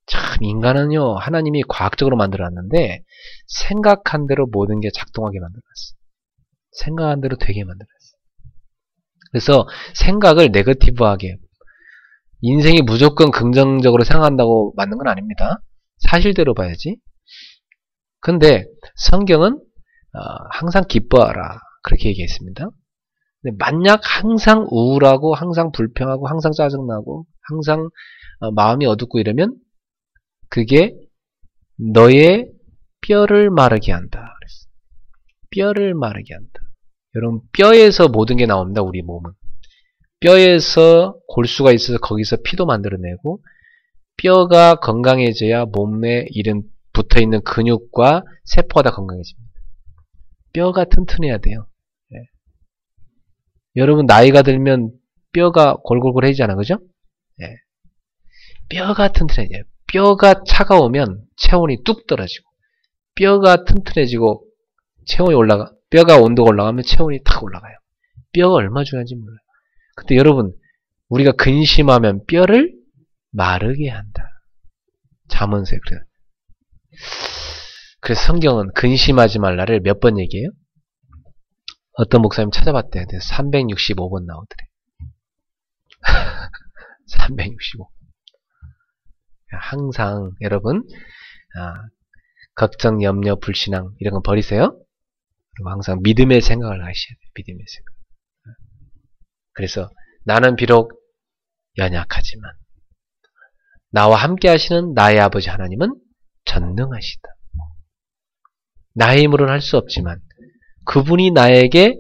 참, 인간은요, 하나님이 과학적으로 만들어놨는데 생각한 대로 모든 게 작동하게 만들어놨어요. 생각한 대로 되게 만들어놨어요. 그래서 생각을 네거티브하게, 인생이 무조건 긍정적으로 생각한다고 만든 건 아닙니다. 사실대로 봐야지. 근데 성경은 항상 기뻐하라, 그렇게 얘기했습니다. 근데 만약 항상 우울하고 항상 불평하고 항상 짜증나고 항상 마음이 어둡고 이러면 그게 너의 뼈를 마르게 한다. 그랬어요. 뼈를 마르게 한다. 여러분, 뼈에서 모든 게 나옵니다. 우리 몸은. 뼈에서 골수가 있어서 거기서 피도 만들어내고, 뼈가 건강해져야 몸에 이런 붙어있는 근육과 세포가 다 건강해집니다. 뼈가 튼튼해야 돼요. 네. 여러분, 나이가 들면 뼈가 골골골해지잖아, 그죠? 네. 뼈가 튼튼해져요. 뼈가 차가우면 체온이 뚝 떨어지고, 뼈가 튼튼해지고 체온이 올라가, 뼈가 온도가 올라가면 체온이 탁 올라가요. 뼈가 얼마나 중요한지 몰라요. 근데 여러분, 우리가 근심하면 뼈를 마르게 한다. 잠언서에 그래요. 그래서 성경은 근심하지 말라를 몇 번 얘기해요? 어떤 목사님 찾아봤대요. 365번 나오더래. 365. 항상 여러분, 걱정, 염려, 불신앙 이런 거 버리세요. 그리고 항상 믿음의 생각을 하셔야 돼요. 믿음의 생각. 그래서 나는 비록 연약하지만 나와 함께 하시는 나의 아버지 하나님은 전능하시다. 나의 힘으로는 할 수 없지만 그분이 나에게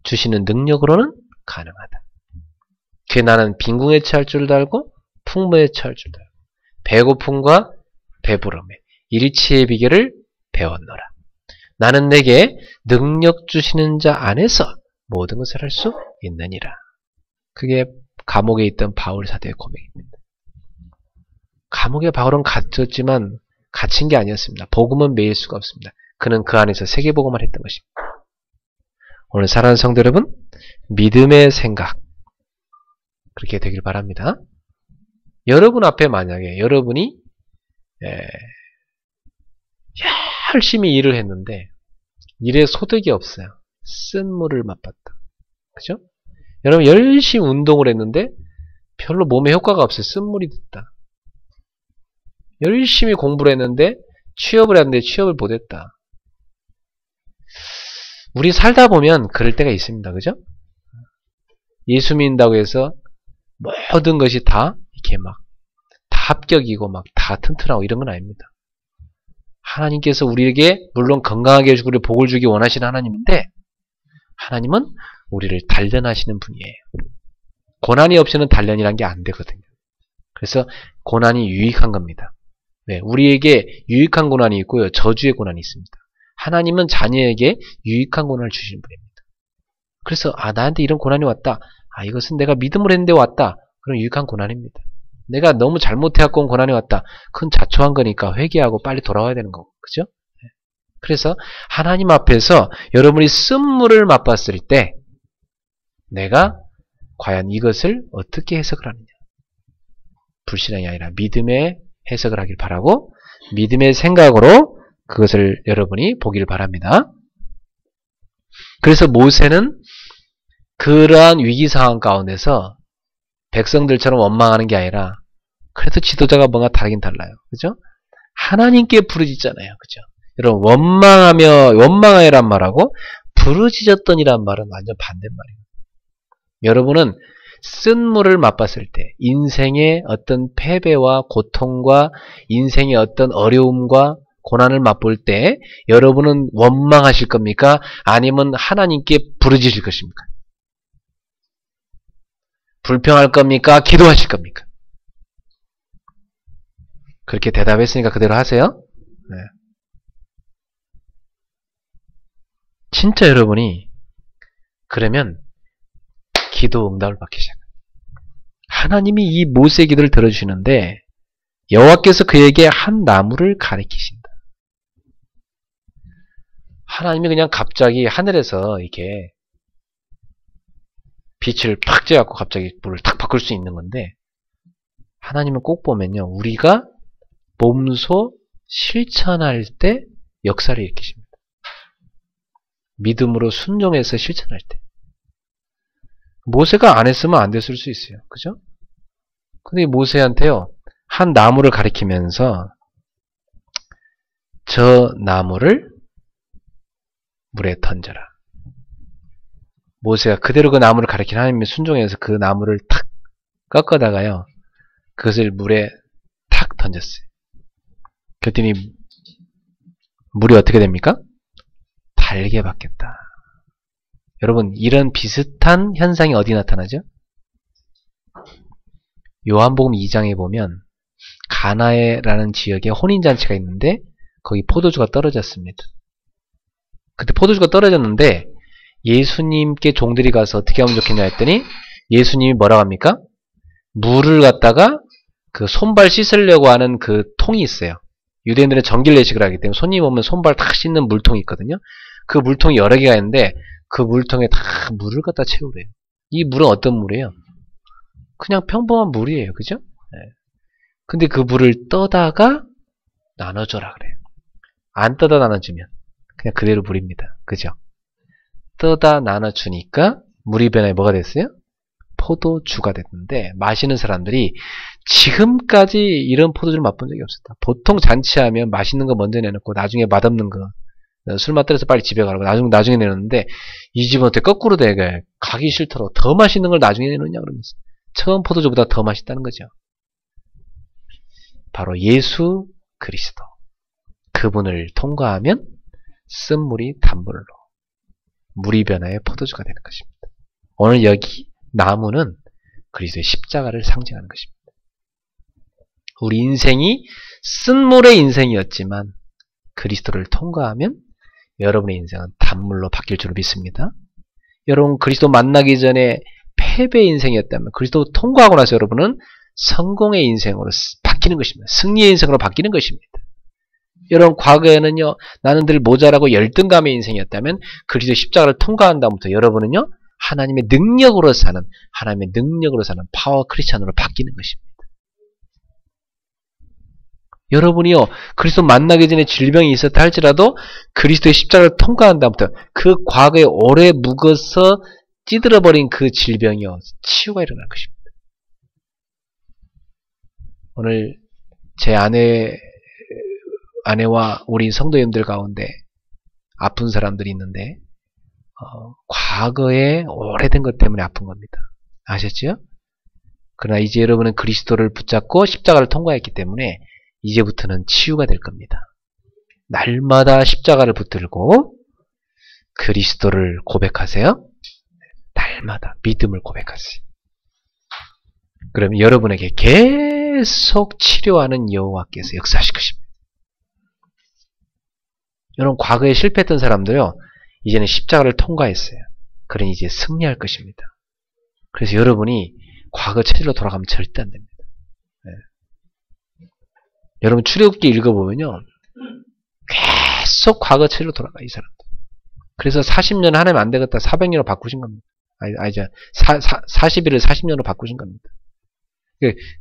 주시는 능력으로는 가능하다. 그 나는 빈궁에 처할 줄도 알고 풍부에 처할 줄도 알고 배고픔과 배부름에 일치의 비결을 배웠노라. 나는 내게 능력 주시는 자 안에서 모든 것을 할 수 있느니라. 그게 감옥에 있던 바울 사도의 고백입니다. 감옥에 바울은 갇혔지만 갇힌 게 아니었습니다. 복음은 매일 수가 없습니다. 그는 그 안에서 세계복음을 했던 것입니다. 오늘 사랑하는 성도 여러분, 믿음의 생각 그렇게 되길 바랍니다. 여러분 앞에 만약에 여러분이 열심히 일을 했는데 일에 소득이 없어요. 쓴물을 맛봤다. 그죠? 여러분 열심히 운동을 했는데 별로 몸에 효과가 없어요. 쓴물이 됐다. 열심히 공부를 했는데 취업을 했는데 취업을 못했다. 우리 살다 보면 그럴 때가 있습니다. 그죠? 예수 믿는다고 해서 모든 것이 다 이렇게 막 다 합격이고 막 다 튼튼하고 이런 건 아닙니다. 하나님께서 우리에게 물론 건강하게 해주고 우리 복을 주기 원하시는 하나님인데 하나님은 우리를 단련하시는 분이에요. 고난이 없이는 단련이란 게 안 되거든요. 그래서 고난이 유익한 겁니다. 네, 우리에게 유익한 고난이 있고요. 저주의 고난이 있습니다. 하나님은 자녀에게 유익한 고난을 주시는 분입니다. 그래서 나한테 이런 고난이 왔다. 이것은 내가 믿음을 했는데 왔다. 그럼 유익한 고난입니다. 내가 너무 잘못해갖고 온 고난이 왔다. 그건 자초한 거니까 회개하고 빨리 돌아와야 되는 거고. 그죠? 그래서 하나님 앞에서 여러분이 쓴물을 맛봤을 때 내가 과연 이것을 어떻게 해석을 하느냐. 불신앙이 아니라 믿음의 해석을 하길 바라고 믿음의 생각으로 그것을 여러분이 보기를 바랍니다. 그래서 모세는 그러한 위기 상황 가운데서 백성들처럼 원망하는 게 아니라 그래도 지도자가 뭔가 다르긴 달라요. 그죠? 하나님께 부르짖잖아요. 그죠? 여러분 원망하여란 말하고 부르짖었더니란 말은 완전 반대말이에요. 여러분은 쓴물을 맛봤을 때 인생의 어떤 패배와 고통과 인생의 어떤 어려움과 고난을 맛볼 때 여러분은 원망하실 겁니까? 아니면 하나님께 부르짖을 것입니까? 불평할 겁니까? 기도하실 겁니까? 그렇게 대답했으니까 그대로 하세요. 네. 진짜 여러분이 그러면 기도 응답을 받기 시작합니다. 하나님이 이 모세의 기도를 들어주시는데 여호와께서 그에게 한 나무를 가리키신다. 하나님이 그냥 갑자기 하늘에서 이렇게 빛을 팍 쬐갖고 갑자기 물을 탁 바꿀 수 있는 건데 하나님은 꼭 보면요. 우리가 몸소 실천할 때 역사를 일으키십니다. 믿음으로 순종해서 실천할 때. 모세가 안 했으면 안 됐을 수 있어요. 그죠? 근데 모세한테요. 한 나무를 가리키면서 저 나무를 물에 던져라. 모세가 그대로 그 나무를 가리킨 하나님의 순종해서 그 나무를 탁 꺾어다가요. 그것을 물에 탁 던졌어요. 그랬더니 물이 어떻게 됩니까? 달게 바뀌었다. 여러분 이런 비슷한 현상이 어디 나타나죠? 요한복음 2장에 보면 가나에라는 지역에 혼인잔치가 있는데 거기 포도주가 떨어졌습니다. 그때 포도주가 떨어졌는데 예수님께 종들이 가서 어떻게 하면 좋겠냐 했더니 예수님이 뭐라고 합니까? 물을 갖다가 그 손발 씻으려고 하는 그 통이 있어요. 유대인들은 정길례식을 하기 때문에 손님 오면 손발 다 씻는 물통이 있거든요. 그 물통이 여러 개가 있는데 그 물통에 다 물을 갖다 채우래요. 이 물은 어떤 물이에요? 그냥 평범한 물이에요. 그죠? 네. 근데 그 물을 떠다가 나눠줘라 그래요. 안 떠다 나눠주면 그냥 그대로 물입니다. 그죠? 떠다 나눠주니까 물이 변해 뭐가 됐어요? 포도주가 됐는데 마시는 사람들이 지금까지 이런 포도주를 맛본 적이 없었다. 보통 잔치하면 맛있는 거 먼저 내놓고 나중에 맛없는 거 술 맛들어서 빨리 집에 가라고 나중에 내놓는데 이 집은 어떻게 거꾸로 되게 가기 싫도록 더 맛있는 걸 나중에 내놓냐 그러면서 처음 포도주보다 더 맛있다는 거죠. 바로 예수 그리스도 그분을 통과하면 쓴물이 단물로 물이 변화의 포도주가 되는 것입니다. 오늘 여기 나무는 그리스도의 십자가를 상징하는 것입니다. 우리 인생이 쓴물의 인생이었지만 그리스도를 통과하면 여러분의 인생은 단물로 바뀔 줄 믿습니다. 여러분 그리스도 만나기 전에 패배의 인생이었다면 그리스도 통과하고 나서 여러분은 성공의 인생으로 바뀌는 것입니다. 승리의 인생으로 바뀌는 것입니다. 여러분 과거에는요 나는 늘 모자라고 열등감의 인생이었다면 그리스도 십자가를 통과한 다음부터 여러분은요 하나님의 능력으로 사는 파워 크리스찬으로 바뀌는 것입니다. 여러분이요 그리스도 만나기 전에 질병이 있었다 할지라도 그리스도의 십자가를 통과한 다음부터 그 과거에 오래 묵어서 찌들어버린 그 질병이요 치유가 일어날 것입니다. 오늘 제 아내와 우리 성도님들 가운데 아픈 사람들이 있는데 과거에 오래된 것 때문에 아픈 겁니다. 아셨죠? 그러나 이제 여러분은 그리스도를 붙잡고 십자가를 통과했기 때문에 이제부터는 치유가 될 겁니다. 날마다 십자가를 붙들고 그리스도를 고백하세요. 날마다 믿음을 고백하세요. 그러면 여러분에게 계속 치료하는 여호와께서 역사하실 것입니다. 여러분 과거에 실패했던 사람들요 이제는 십자가를 통과했어요. 그러니 이제 승리할 것입니다. 그래서 여러분이 과거 체질로 돌아가면 절대 안 됩니다. 네. 여러분 출애굽기 읽어보면요 계속 과거 체로 돌아가, 이 사람들. 그래서 40년 하나님 안 되겠다. 400년으로 바꾸신 겁니다. 이제 40일을 40년으로 바꾸신 겁니다.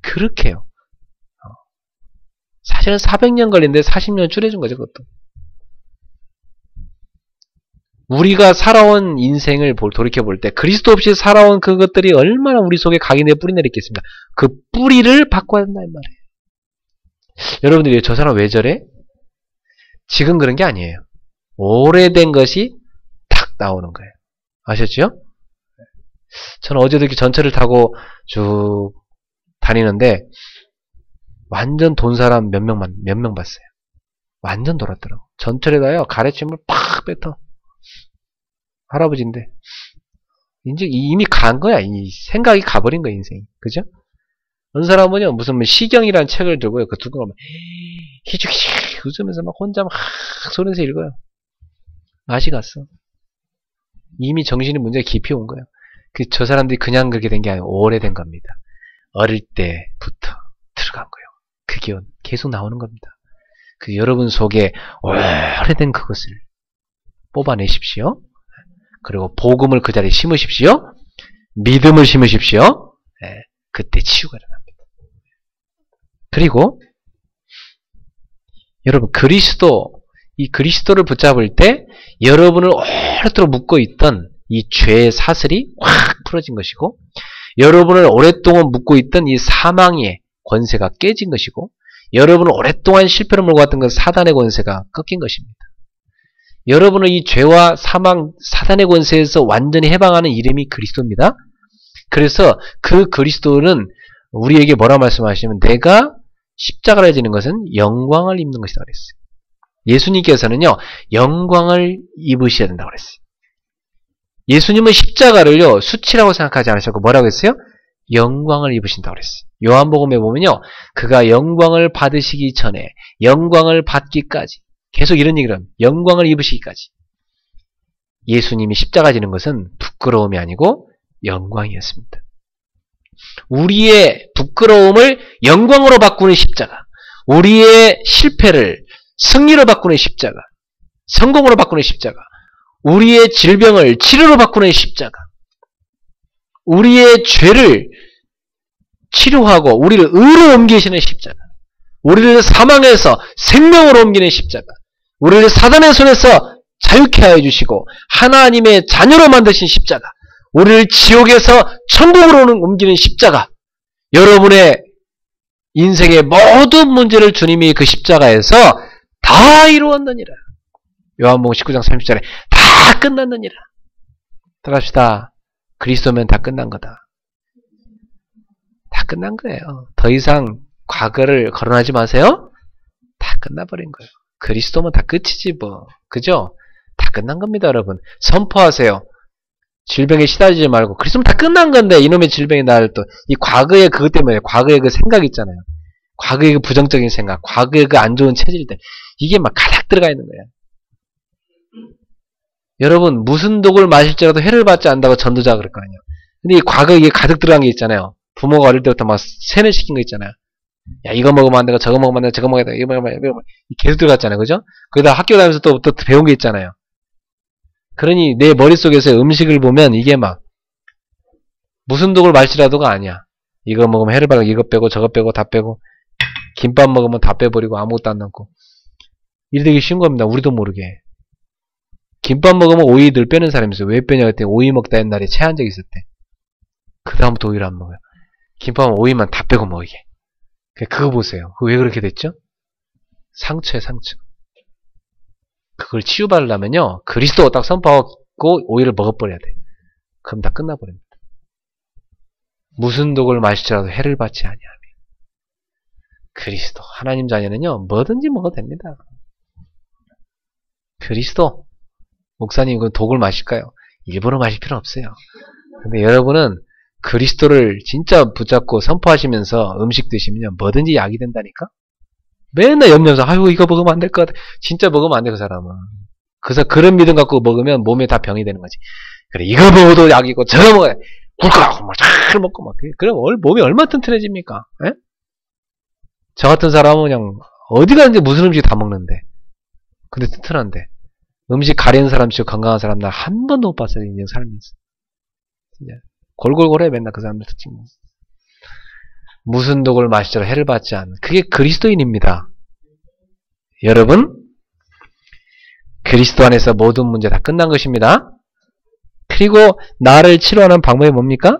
그렇게 해요. 사실은 400년 걸리는데 40년 줄여준 거죠, 그것도. 우리가 살아온 인생을 돌이켜볼 때 그리스도 없이 살아온 그것들이 얼마나 우리 속에 각인의 뿌리 내렸겠습니까? 그 뿌리를 바꿔야 된다 이 말이에요. 여러분들이 저 사람 왜 저래? 지금 그런 게 아니에요. 오래된 것이 탁 나오는 거예요. 아셨죠? 저는 어제도 이렇게 전철을 타고 쭉 다니는데 완전 돈 사람 몇 명 봤어요. 완전 돌았더라고. 전철에다요 가래침을 팍 뱉어. 할아버지인데 이제 이미 간 거야. 이 생각이 가버린 거야, 인생이. 그죠? 어느 사람은요 무슨 시경이라는 책을 들고요 그 두꺼운 거 희죽희죽 웃으면서 막 혼자 막 소리내서 읽어요. 맛이 갔어. 이미 정신이 문제가 깊이 온 거예요. 저 사람들이 그냥 그렇게 된 게 아니고 오래된 겁니다. 어릴 때부터 들어간 거예요. 그게 계속 나오는 겁니다. 그 여러분 속에 오래된 그것을 뽑아내십시오. 그리고 복음을 그 자리에 심으십시오. 믿음을 심으십시오. 네, 그때 치유가 일어납니다. 그리고 여러분 이 그리스도를 붙잡을 때 여러분을 오랫도록 묶고 있던 이 죄의 사슬이 확 풀어진 것이고 여러분을 오랫동안 묶고 있던 이 사망의 권세가 깨진 것이고 여러분을 오랫동안 실패로 몰고 갔던 그 사단의 권세가 꺾인 것입니다. 여러분은 이 죄와 사망, 사단의 권세에서 완전히 해방하는 이름이 그리스도입니다. 그래서 그 그리스도는 우리에게 뭐라 말씀하시면 내가 십자가를 지는 것은 영광을 입는 것이다 그랬어요. 예수님께서는요 영광을 입으셔야 된다고 그랬어요. 예수님은 십자가를요 수치라고 생각하지 않으셨고 뭐라고 했어요? 영광을 입으신다고 그랬어요. 요한복음에 보면요 그가 영광을 받으시기 전에 영광을 받기까지 계속 이런 얘기를 합니다. 영광을 입으시기까지. 예수님이 십자가 지는 것은 부끄러움이 아니고 영광이었습니다. 우리의 부끄러움을 영광으로 바꾸는 십자가, 우리의 실패를 승리로 바꾸는 십자가, 성공으로 바꾸는 십자가, 우리의 질병을 치료로 바꾸는 십자가, 우리의 죄를 치료하고 우리를 의로 옮기시는 십자가, 우리를 사망에서 생명으로 옮기는 십자가, 우리를 사단의 손에서 자유케 하여 주시고 하나님의 자녀로 만드신 십자가, 우리를 지옥에서 천국으로 옮기는 십자가, 여러분의 인생의 모든 문제를 주님이 그 십자가에서 다 이루었느니라. 요한복음 19장 30절에 다 끝났느니라. 따라합시다. 그리스도면 다 끝난 거다. 다 끝난 거예요. 더 이상 과거를 거론하지 마세요. 다 끝나버린 거예요. 그리스도면 다 끝이지 뭐. 그죠? 다 끝난 겁니다, 여러분. 선포하세요. 질병에 시달리지 말고 그리스도면 다 끝난 건데 이놈의 질병이 나를 또 이 과거의 그것 때문에 과거의 그 생각 있잖아요. 과거의 그 부정적인 생각, 과거의 그 안 좋은 체질들 이게 막 가득 들어가 있는 거예요. 여러분 무슨 독을 마실지라도 해를 받지 않는다고 전도자가 그럴 거 아니에요. 근데 이 과거에 이게 가득 들어간 게 있잖아요. 부모가 어릴 때부터 막 세뇌시킨 거 있잖아요. 야 이거 먹으면 안 되고 저거 먹으면 안 되고 저거 먹어야 돼 이거 먹으면 안 되고 계속 들어갔잖아요. 그죠? 거기다 학교 다니면서 또 배운 게 있잖아요. 그러니 내 머릿속에서 음식을 보면 이게 막 무슨 독을 마실지라도가 아니야. 이거 먹으면 해를 받고 이거 빼고 저거 빼고 다 빼고 김밥 먹으면 다 빼버리고 아무것도 안 남고 이래 되기 쉬운 겁니다. 우리도 모르게. 김밥 먹으면 오이 늘 빼는 사람이 있어요. 왜 빼냐 그랬더니 오이 먹다 옛날에 체한 적이 있었대. 그 다음부터 오이를 안 먹어요. 김밥은 오이만 다 빼고 먹이게. 그거 보세요. 왜 그렇게 됐죠? 상처에 상처. 그걸 치유받으려면요. 그리스도 딱 선포하고 오이를 먹어버려야 돼. 그럼 다 끝나버립니다. 무슨 독을 마실지라도 해를 받지 아니하며. 그리스도 하나님 자녀는요. 뭐든지 먹어도 됩니다. 그리스도 목사님 그 독을 마실까요? 일부러 마실 필요는 없어요. 근데 여러분은 그리스도를 진짜 붙잡고 선포하시면서 음식 드시면 뭐든지 약이 된다니까? 맨날 염려해서 아이고 이거 먹으면 안 될 것 같아. 진짜 먹으면 안 돼 그 사람은. 그래서 그런 믿음 갖고 먹으면 몸에 다 병이 되는 거지. 그래 이거 먹어도 약이고 저거 먹어야 굴컥 잘 먹고 막 그럼 몸이 얼마나 튼튼해집니까? 에? 저 같은 사람은 그냥 어디 가는지 무슨 음식 다 먹는데 근데 튼튼한데. 음식 가리는 사람 치고 건강한 사람 나 한 번도 못 봤어요. 인생 살면서. 진짜. 골골골해 맨날 그 사람들 특징. 무슨 독을 마시더라 해를 받지 않는. 그게 그리스도인입니다. 여러분, 그리스도 안에서 모든 문제 다 끝난 것입니다. 그리고 나를 치료하는 방법이 뭡니까?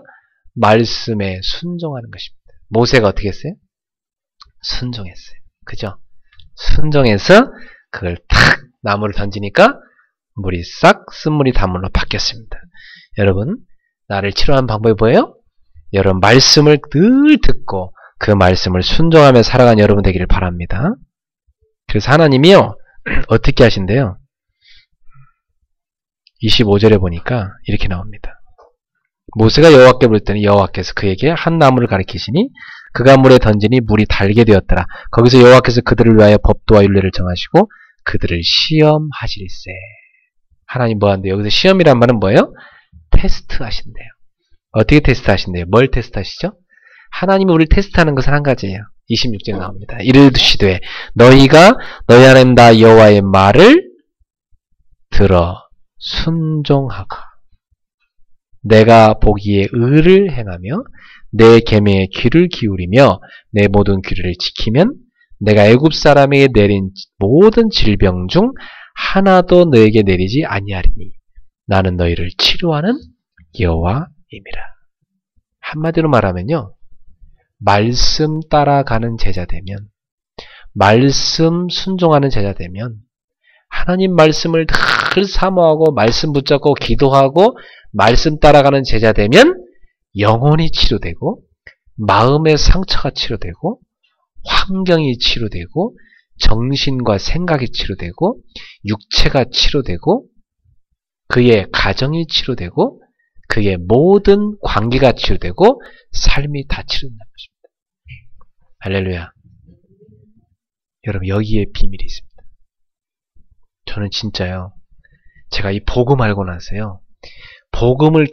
말씀에 순종하는 것입니다. 모세가 어떻게 했어요? 순종했어요. 그죠? 순종해서 그걸 탁 나무를 던지니까 물이 싹 쓴물이 단물로 바뀌었습니다. 여러분, 나를 치료하는 방법이 뭐예요? 여러분, 말씀을 늘 듣고 그 말씀을 순종하며 살아가는 여러분 되기를 바랍니다. 그래서 하나님이요, 어떻게 하신대요? 25절에 보니까 이렇게 나옵니다. 모세가 여호와께 물었더니 여호와께서 그에게 한 나무를 가리키시니 그가 물에 던지니 물이 달게 되었더라. 거기서 여호와께서 그들을 위하여 법도와 율례를 정하시고 그들을 시험하시리세. 하나님 뭐 한대요? 여기서 시험이란 말은 뭐예요? 테스트 하신대요. 어떻게 테스트 하신대요? 뭘 테스트 하시죠? 하나님이 우리를 테스트하는 것은 한 가지예요. 26절에 나옵니다. 이르시되 너희가 너희 하나님 나 여호와의 말을 들어 순종하가 내가 보기에 의를 행하며 내 계명에 귀를 기울이며 내 모든 규례를 지키면 내가 애굽 사람에게 내린 모든 질병 중 하나도 너에게 내리지 아니하리니 나는 너희를 치료하는 여호와임이라. 한마디로 말하면요, 말씀 따라가는 제자 되면, 말씀 순종하는 제자 되면, 하나님 말씀을 늘 사모하고 말씀 붙잡고 기도하고 말씀 따라가는 제자 되면 영혼이 치료되고 마음의 상처가 치료되고 환경이 치료되고 정신과 생각이 치료되고 육체가 치료되고 그의 가정이 치료되고 그의 모든 관계가 치료되고 삶이 다 치료된다는 것입니다. 할렐루야. 여러분, 여기에 비밀이 있습니다. 저는 진짜요, 제가 이 복음 알고 나서요, 복음을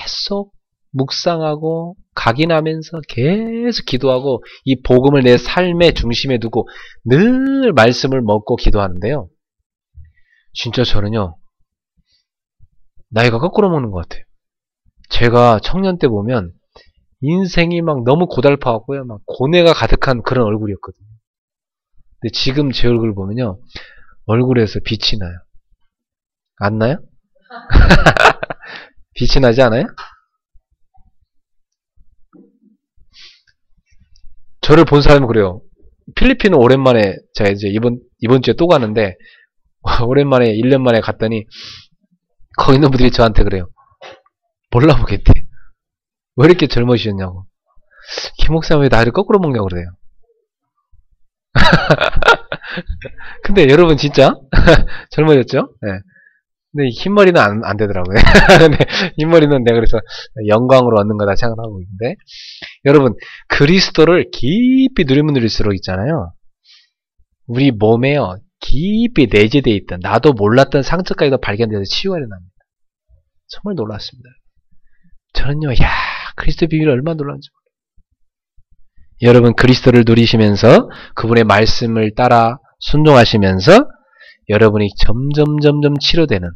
계속 묵상하고 각인하면서 계속 기도하고 이 복음을 내 삶의 중심에 두고 늘 말씀을 먹고 기도하는데요, 진짜 저는요, 나이가 거꾸로 먹는 것 같아요. 제가 청년 때 보면 인생이 막 너무 고달파하고요, 막 고뇌가 가득한 그런 얼굴이었거든요. 근데 지금 제 얼굴 보면요, 얼굴에서 빛이 나요. 안 나요? 빛이 나지 않아요? 저를 본 사람은 그래요. 필리핀은 오랜만에, 제가 이제 이번 주에 또 가는데, 오랜만에 1년 만에 갔더니, 거기 있는 분들이 저한테 그래요. 몰라보겠대. 왜 이렇게 젊으셨냐고. 김 목사님 왜 나이를 거꾸로 먹냐고 그래요. 근데 여러분 진짜 젊어졌죠? 네. 근데 흰머리는 안 되더라고요. 근데 흰머리는 내가 그래서 영광으로 얻는 거다 생각하고 있는데, 여러분, 그리스도를 깊이 누리면 누릴수록 있잖아요, 우리 몸에요, 깊이 내재되어 있던 나도 몰랐던 상처까지도 발견돼서 치유가 일어납니다. 정말 놀랐습니다. 저는요, 그리스도 비밀이 얼마나 놀랐는지 몰라요. 여러분, 그리스도를 누리시면서 그분의 말씀을 따라 순종하시면서 여러분이 점점 치료되는,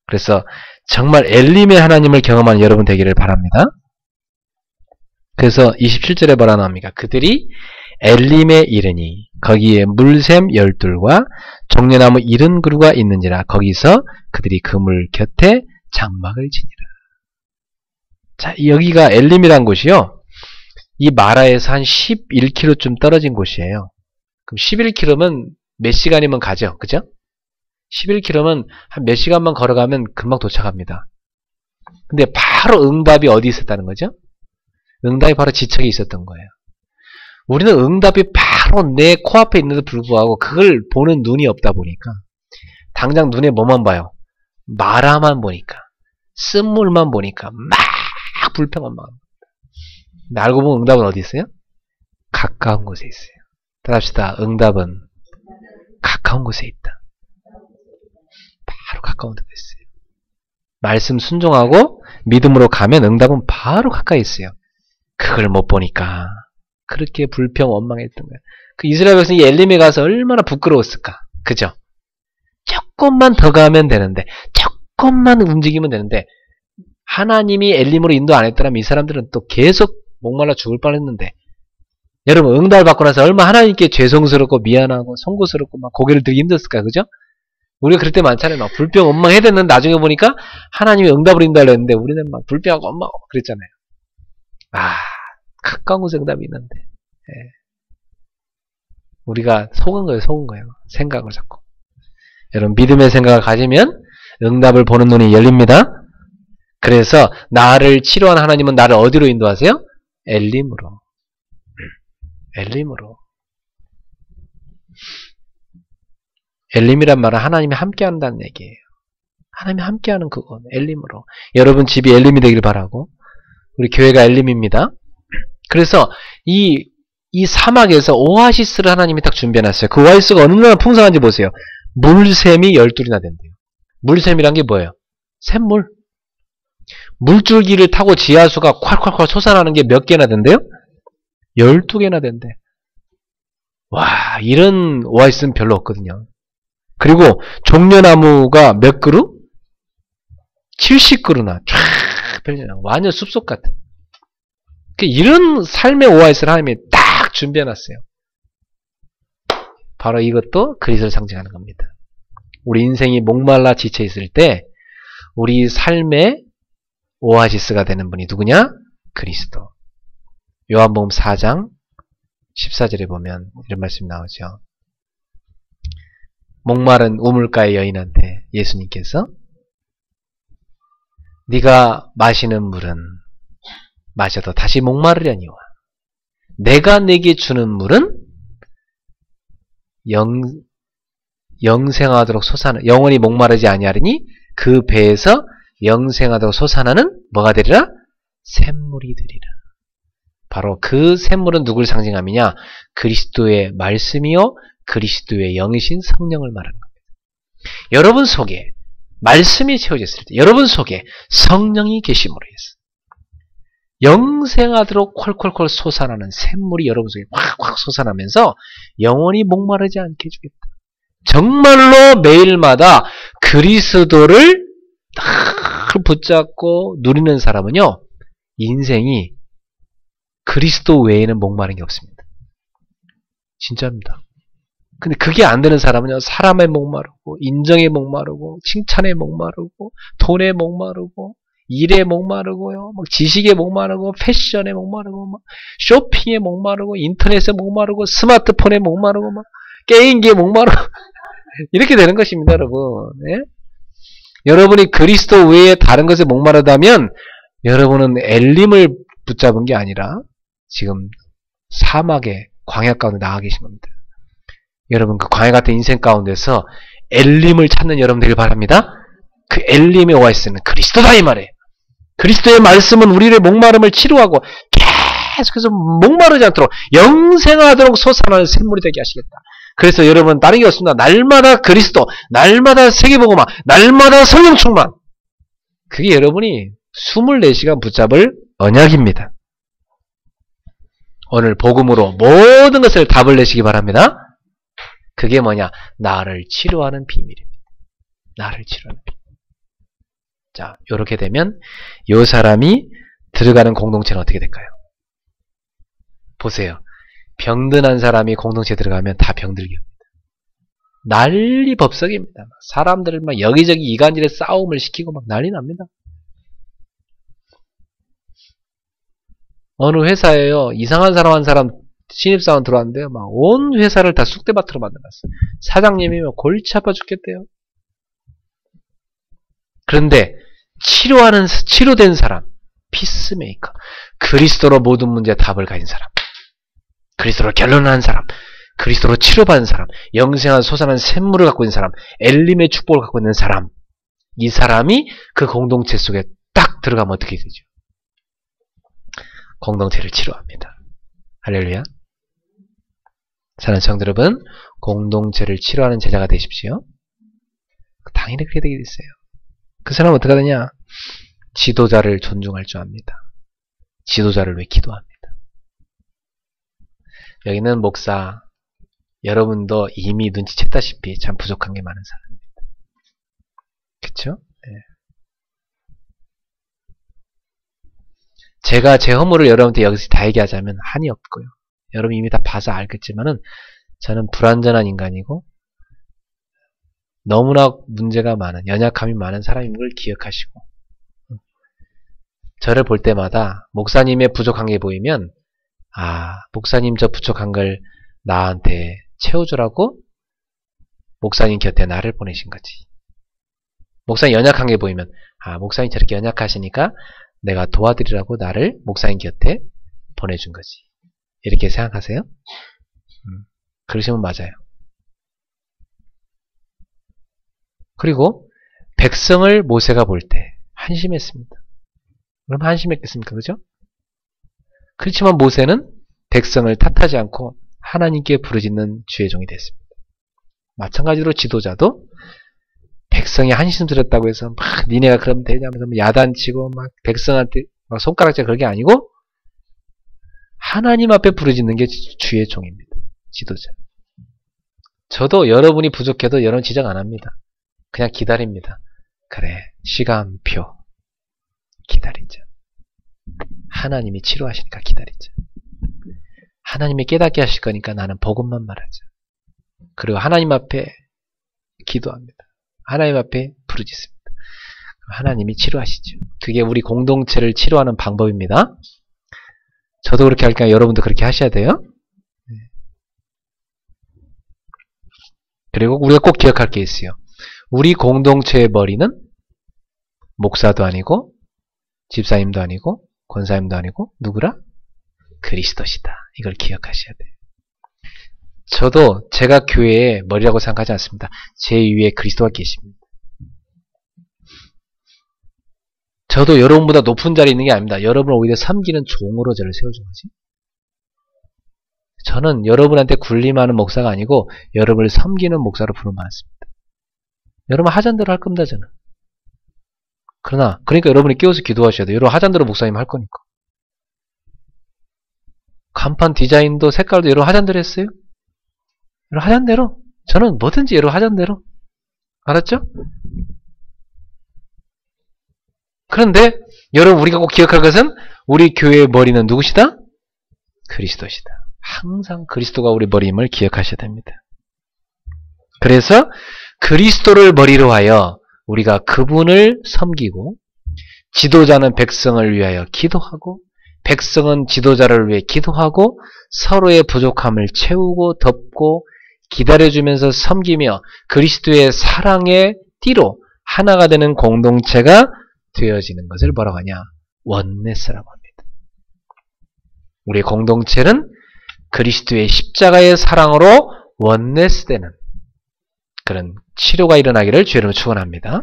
그래서 정말 엘림의 하나님을 경험하는 여러분 되기를 바랍니다. 그래서 27절에 뭐라 나옵니까? 그들이 엘림에 이르니 거기에 물샘 12과 종려나무 70그루가 있는지라 거기서 그들이 그 물 곁에 장막을 지니라. 자, 여기가 엘림이란 곳이요, 이 마라에서 한 11km쯤 떨어진 곳이에요. 그럼 11km면 몇 시간이면 가죠, 그죠? 11km면 한 몇 시간만 걸어가면 금방 도착합니다. 근데 바로 응답이 어디 있었다는 거죠? 응답이 바로 지척에 있었던 거예요. 우리는 응답이 바로 내 코앞에 있는데도 불구하고 그걸 보는 눈이 없다 보니까 당장 눈에 뭐만 봐요? 마라만 보니까, 쓴물만 보니까 막 불평한 마음. 근데 알고 보면 응답은 어디 있어요? 가까운 곳에 있어요. 따라합시다. 응답은 가까운 곳에 있다. 바로 가까운 데가 있어요. 말씀 순종하고 믿음으로 가면 응답은 바로 가까이 있어요. 그걸 못 보니까 그렇게 불평 원망했던 거예요. 그 이스라엘 백성이 엘림에 가서 얼마나 부끄러웠을까, 그죠? 조금만 더 가면 되는데, 조금만 움직이면 되는데, 하나님이 엘림으로 인도 안 했더라면 이 사람들은 또 계속 목말라 죽을 뻔했는데, 여러분 응답을 받고 나서 얼마나 하나님께 죄송스럽고 미안하고 송구스럽고 막 고개를 들기 힘들었을까, 그죠? 우리가 그럴 때 많잖아요. 막 불평 원망해댔는데 나중에 보니까 하나님이 응답을 인도하려 했는데 우리는 막 불평하고 원망하고 그랬잖아요. 가까운 곳에 응답이 있는데, 우리가 속은 거예요, 속은 거예요. 생각을 잡고. 여러분 믿음의 생각을 가지면 응답을 보는 눈이 열립니다. 그래서 나를 치료한 하나님은 나를 어디로 인도하세요? 엘림으로. 엘림으로. 엘림이란 말은 하나님이 함께 한다는 얘기예요. 하나님이 함께 하는 그건 엘림으로. 여러분 집이 엘림이 되길 바라고, 우리 교회가 엘림입니다. 그래서 이 사막에서 오아시스를 하나님이 딱 준비해놨어요. 그 오아시스가 얼마나 풍성한지 보세요. 물샘이 12이나 된대요. 물샘이란 게 뭐예요? 샘물. 물줄기를 타고 지하수가 콸콸콸 솟아나는 게 몇 개나 된대요? 12개나 된대. 와, 이런 오아시스는 별로 없거든요. 그리고 종려나무가 몇 그루? 70그루나 쫙 펼쳐져. 완전 숲속 같은. 이런 삶의 오아시스를 하나님이 딱 준비해놨어요. 바로 이것도 그리스도를 상징하는 겁니다. 우리 인생이 목말라 지쳐있을 때 우리 삶의 오아시스가 되는 분이 누구냐? 그리스도. 요한복음 4장 14절에 보면 이런 말씀이 나오죠. 목마른 우물가의 여인한테 예수님께서 네가 마시는 물은 마셔도 다시 목마르려니와 내가 내게 주는 물은 영생하도록 솟아나 영원히 목마르지 아니하리니 그 배에서 영생하도록 솟아나는 뭐가 되리라? 샘물이 되리라. 바로 그 샘물은 누구를 상징함이냐? 그리스도의 말씀이요 그리스도의 영이신 성령을 말하는 겁니다. 여러분 속에 말씀이 채워졌을 때 여러분 속에 성령이 계심으로 해서 영생하도록 콜콜콜 솟아나는 샘물이 여러분 속에 확확 솟아나면서 영원히 목마르지 않게 해주겠다. 정말로 매일마다 그리스도를 딱 붙잡고 누리는 사람은요, 인생이 그리스도 외에는 목마른 게 없습니다. 진짜입니다. 근데 그게 안 되는 사람은요, 사람에 목마르고, 인정에 목마르고, 칭찬에 목마르고, 돈에 목마르고, 일에 목마르고요, 막 지식에 목마르고, 패션에 목마르고, 막 쇼핑에 목마르고, 인터넷에 목마르고, 스마트폰에 목마르고, 막 게임기에 목마르고, 이렇게 되는 것입니다, 여러분. 네? 여러분이 그리스도 외에 다른 것에 목마르다면, 여러분은 엘림을 붙잡은 게 아니라, 지금 사막의 광야 가운데 나가 계신 겁니다. 여러분 그 광야 같은 인생 가운데서 엘림을 찾는 여러분 되길 바랍니다. 그 엘림의 오아시스는 그리스도다 이 말이에요. 그리스도의 말씀은 우리의 목마름을 치료하고 계속해서 목마르지 않도록 영생하도록 솟아나는 샘물이 되게 하시겠다. 그래서 여러분 다른 게 없습니다. 날마다 그리스도, 날마다 세계복음화, 날마다 성령 충만. 그게 여러분이 24시간 붙잡을 언약입니다. 오늘 복음으로 모든 것을 답을 내시기 바랍니다. 그게 뭐냐? 나를 치료하는 비밀입니다. 나를 치료하는 비밀. 자, 이렇게 되면 이 사람이 들어가는 공동체는 어떻게 될까요? 보세요. 병든한 사람이 공동체에 들어가면 다 병들게 합니다. 난리 법석입니다. 사람들을 막 여기저기 이간질에 싸움을 시키고 막 난리 납니다. 어느 회사에요, 이상한 사람 한 사람 신입사원 들어왔는데요, 막 온 회사를 다 쑥대밭으로 만들어놨어요. 사장님이 골치 아파 죽겠대요. 그런데 치료된 사람, 피스메이커, 그리스도로 모든 문제의 답을 가진 사람, 그리스도로 결론한 사람, 그리스도로 치료받은 사람, 영생한 솟아난 샘물을 갖고 있는 사람, 엘림의 축복을 갖고 있는 사람, 이 사람이 그 공동체 속에 딱 들어가면 어떻게 되죠? 공동체를 치료합니다. 할렐루야. 사랑하는 성도 여러분, 공동체를 치료하는 제자가 되십시오. 당연히 그렇게 되게 됐어요. 그 사람은 어떻게 하느냐? 지도자를 존중할 줄 압니다. 지도자를 위해 기도합니다. 여기는 목사, 여러분도 이미 눈치챘다시피 참 부족한 게 많은 사람입니다. 제가 제 허물을 여러분한테 여기서 다 얘기하자면 한이 없고요. 여러분 이미 다 봐서 알겠지만은 저는 불완전한 인간이고 너무나 문제가 많은, 연약함이 많은 사람인 걸 기억하시고, 저를 볼 때마다 목사님의 부족한 게 보이면, 목사님 저 부족한 걸 나한테 채워주라고 목사님 곁에 나를 보내신 거지. 목사님 연약한 게 보이면, 목사님 저렇게 연약하시니까 내가 도와드리라고 나를 목사님 곁에 보내준 거지. 이렇게 생각하세요? 그러시면 맞아요. 그리고 백성을 모세가 볼 때 한심했습니다. 그럼 한심했겠습니까? 그죠? 그렇지만 모세는 백성을 탓하지 않고 하나님께 부르짖는 주의 종이 됐습니다. 마찬가지로 지도자도 백성이 한심스럽다고 해서 막 니네가 그러면 되냐면서 야단치고 막 백성한테 막 손가락질 그런 게 아니고 하나님 앞에 부르짖는 게 주의 종입니다. 지도자. 저도 여러분이 부족해도 여러분 지적 안 합니다. 그냥 기다립니다. 그래, 시간표 기다리자. 하나님이 치료하시니까 기다리자. 하나님이 깨닫게 하실 거니까 나는 복음만 말하자. 그리고 하나님 앞에 기도합니다. 하나님 앞에 부르짖습니다. 하나님이 치료하시죠. 그게 우리 공동체를 치료하는 방법입니다. 저도 그렇게 할까요? 여러분도 그렇게 하셔야 돼요. 그리고 우리가 꼭 기억할 게 있어요. 우리 공동체의 머리는 목사도 아니고 집사님도 아니고 권사님도 아니고 누구라? 그리스도시다. 이걸 기억하셔야 돼요. 저도 제가 교회의 머리라고 생각하지 않습니다. 제 위에 그리스도가 계십니다. 저도 여러분보다 높은 자리에 있는 게 아닙니다. 여러분을 오히려 섬기는 종으로 저를 세워준 거지. 저는 여러분한테 군림하는 목사가 아니고 여러분을 섬기는 목사로 부름받았습니다. 여러분 하잔대로 할 겁니다. 저는. 그러니까 여러분이 깨워서 기도하셔야 돼요. 여러분 하잔대로 목사님 할 거니까. 간판 디자인도 색깔도 여러분 하잔대로 했어요. 여러분 하잔대로. 저는 뭐든지 여러분 하잔대로. 알았죠? 그런데 여러분 우리가 꼭 기억할 것은 우리 교회의 머리는 누구시다? 그리스도시다. 항상 그리스도가 우리 머리임을 기억하셔야 됩니다. 그래서 그리스도를 머리로 하여 우리가 그분을 섬기고 지도자는 백성을 위하여 기도하고 백성은 지도자를 위해 기도하고 서로의 부족함을 채우고 덮고 기다려주면서 섬기며 그리스도의 사랑의 띠로 하나가 되는 공동체가 되어지는 것을 뭐라고 하냐? 원네스라고 합니다. 우리 공동체는 그리스도의 십자가의 사랑으로 원네스되는 그런 치료가 일어나기를 주여로 축원합니다.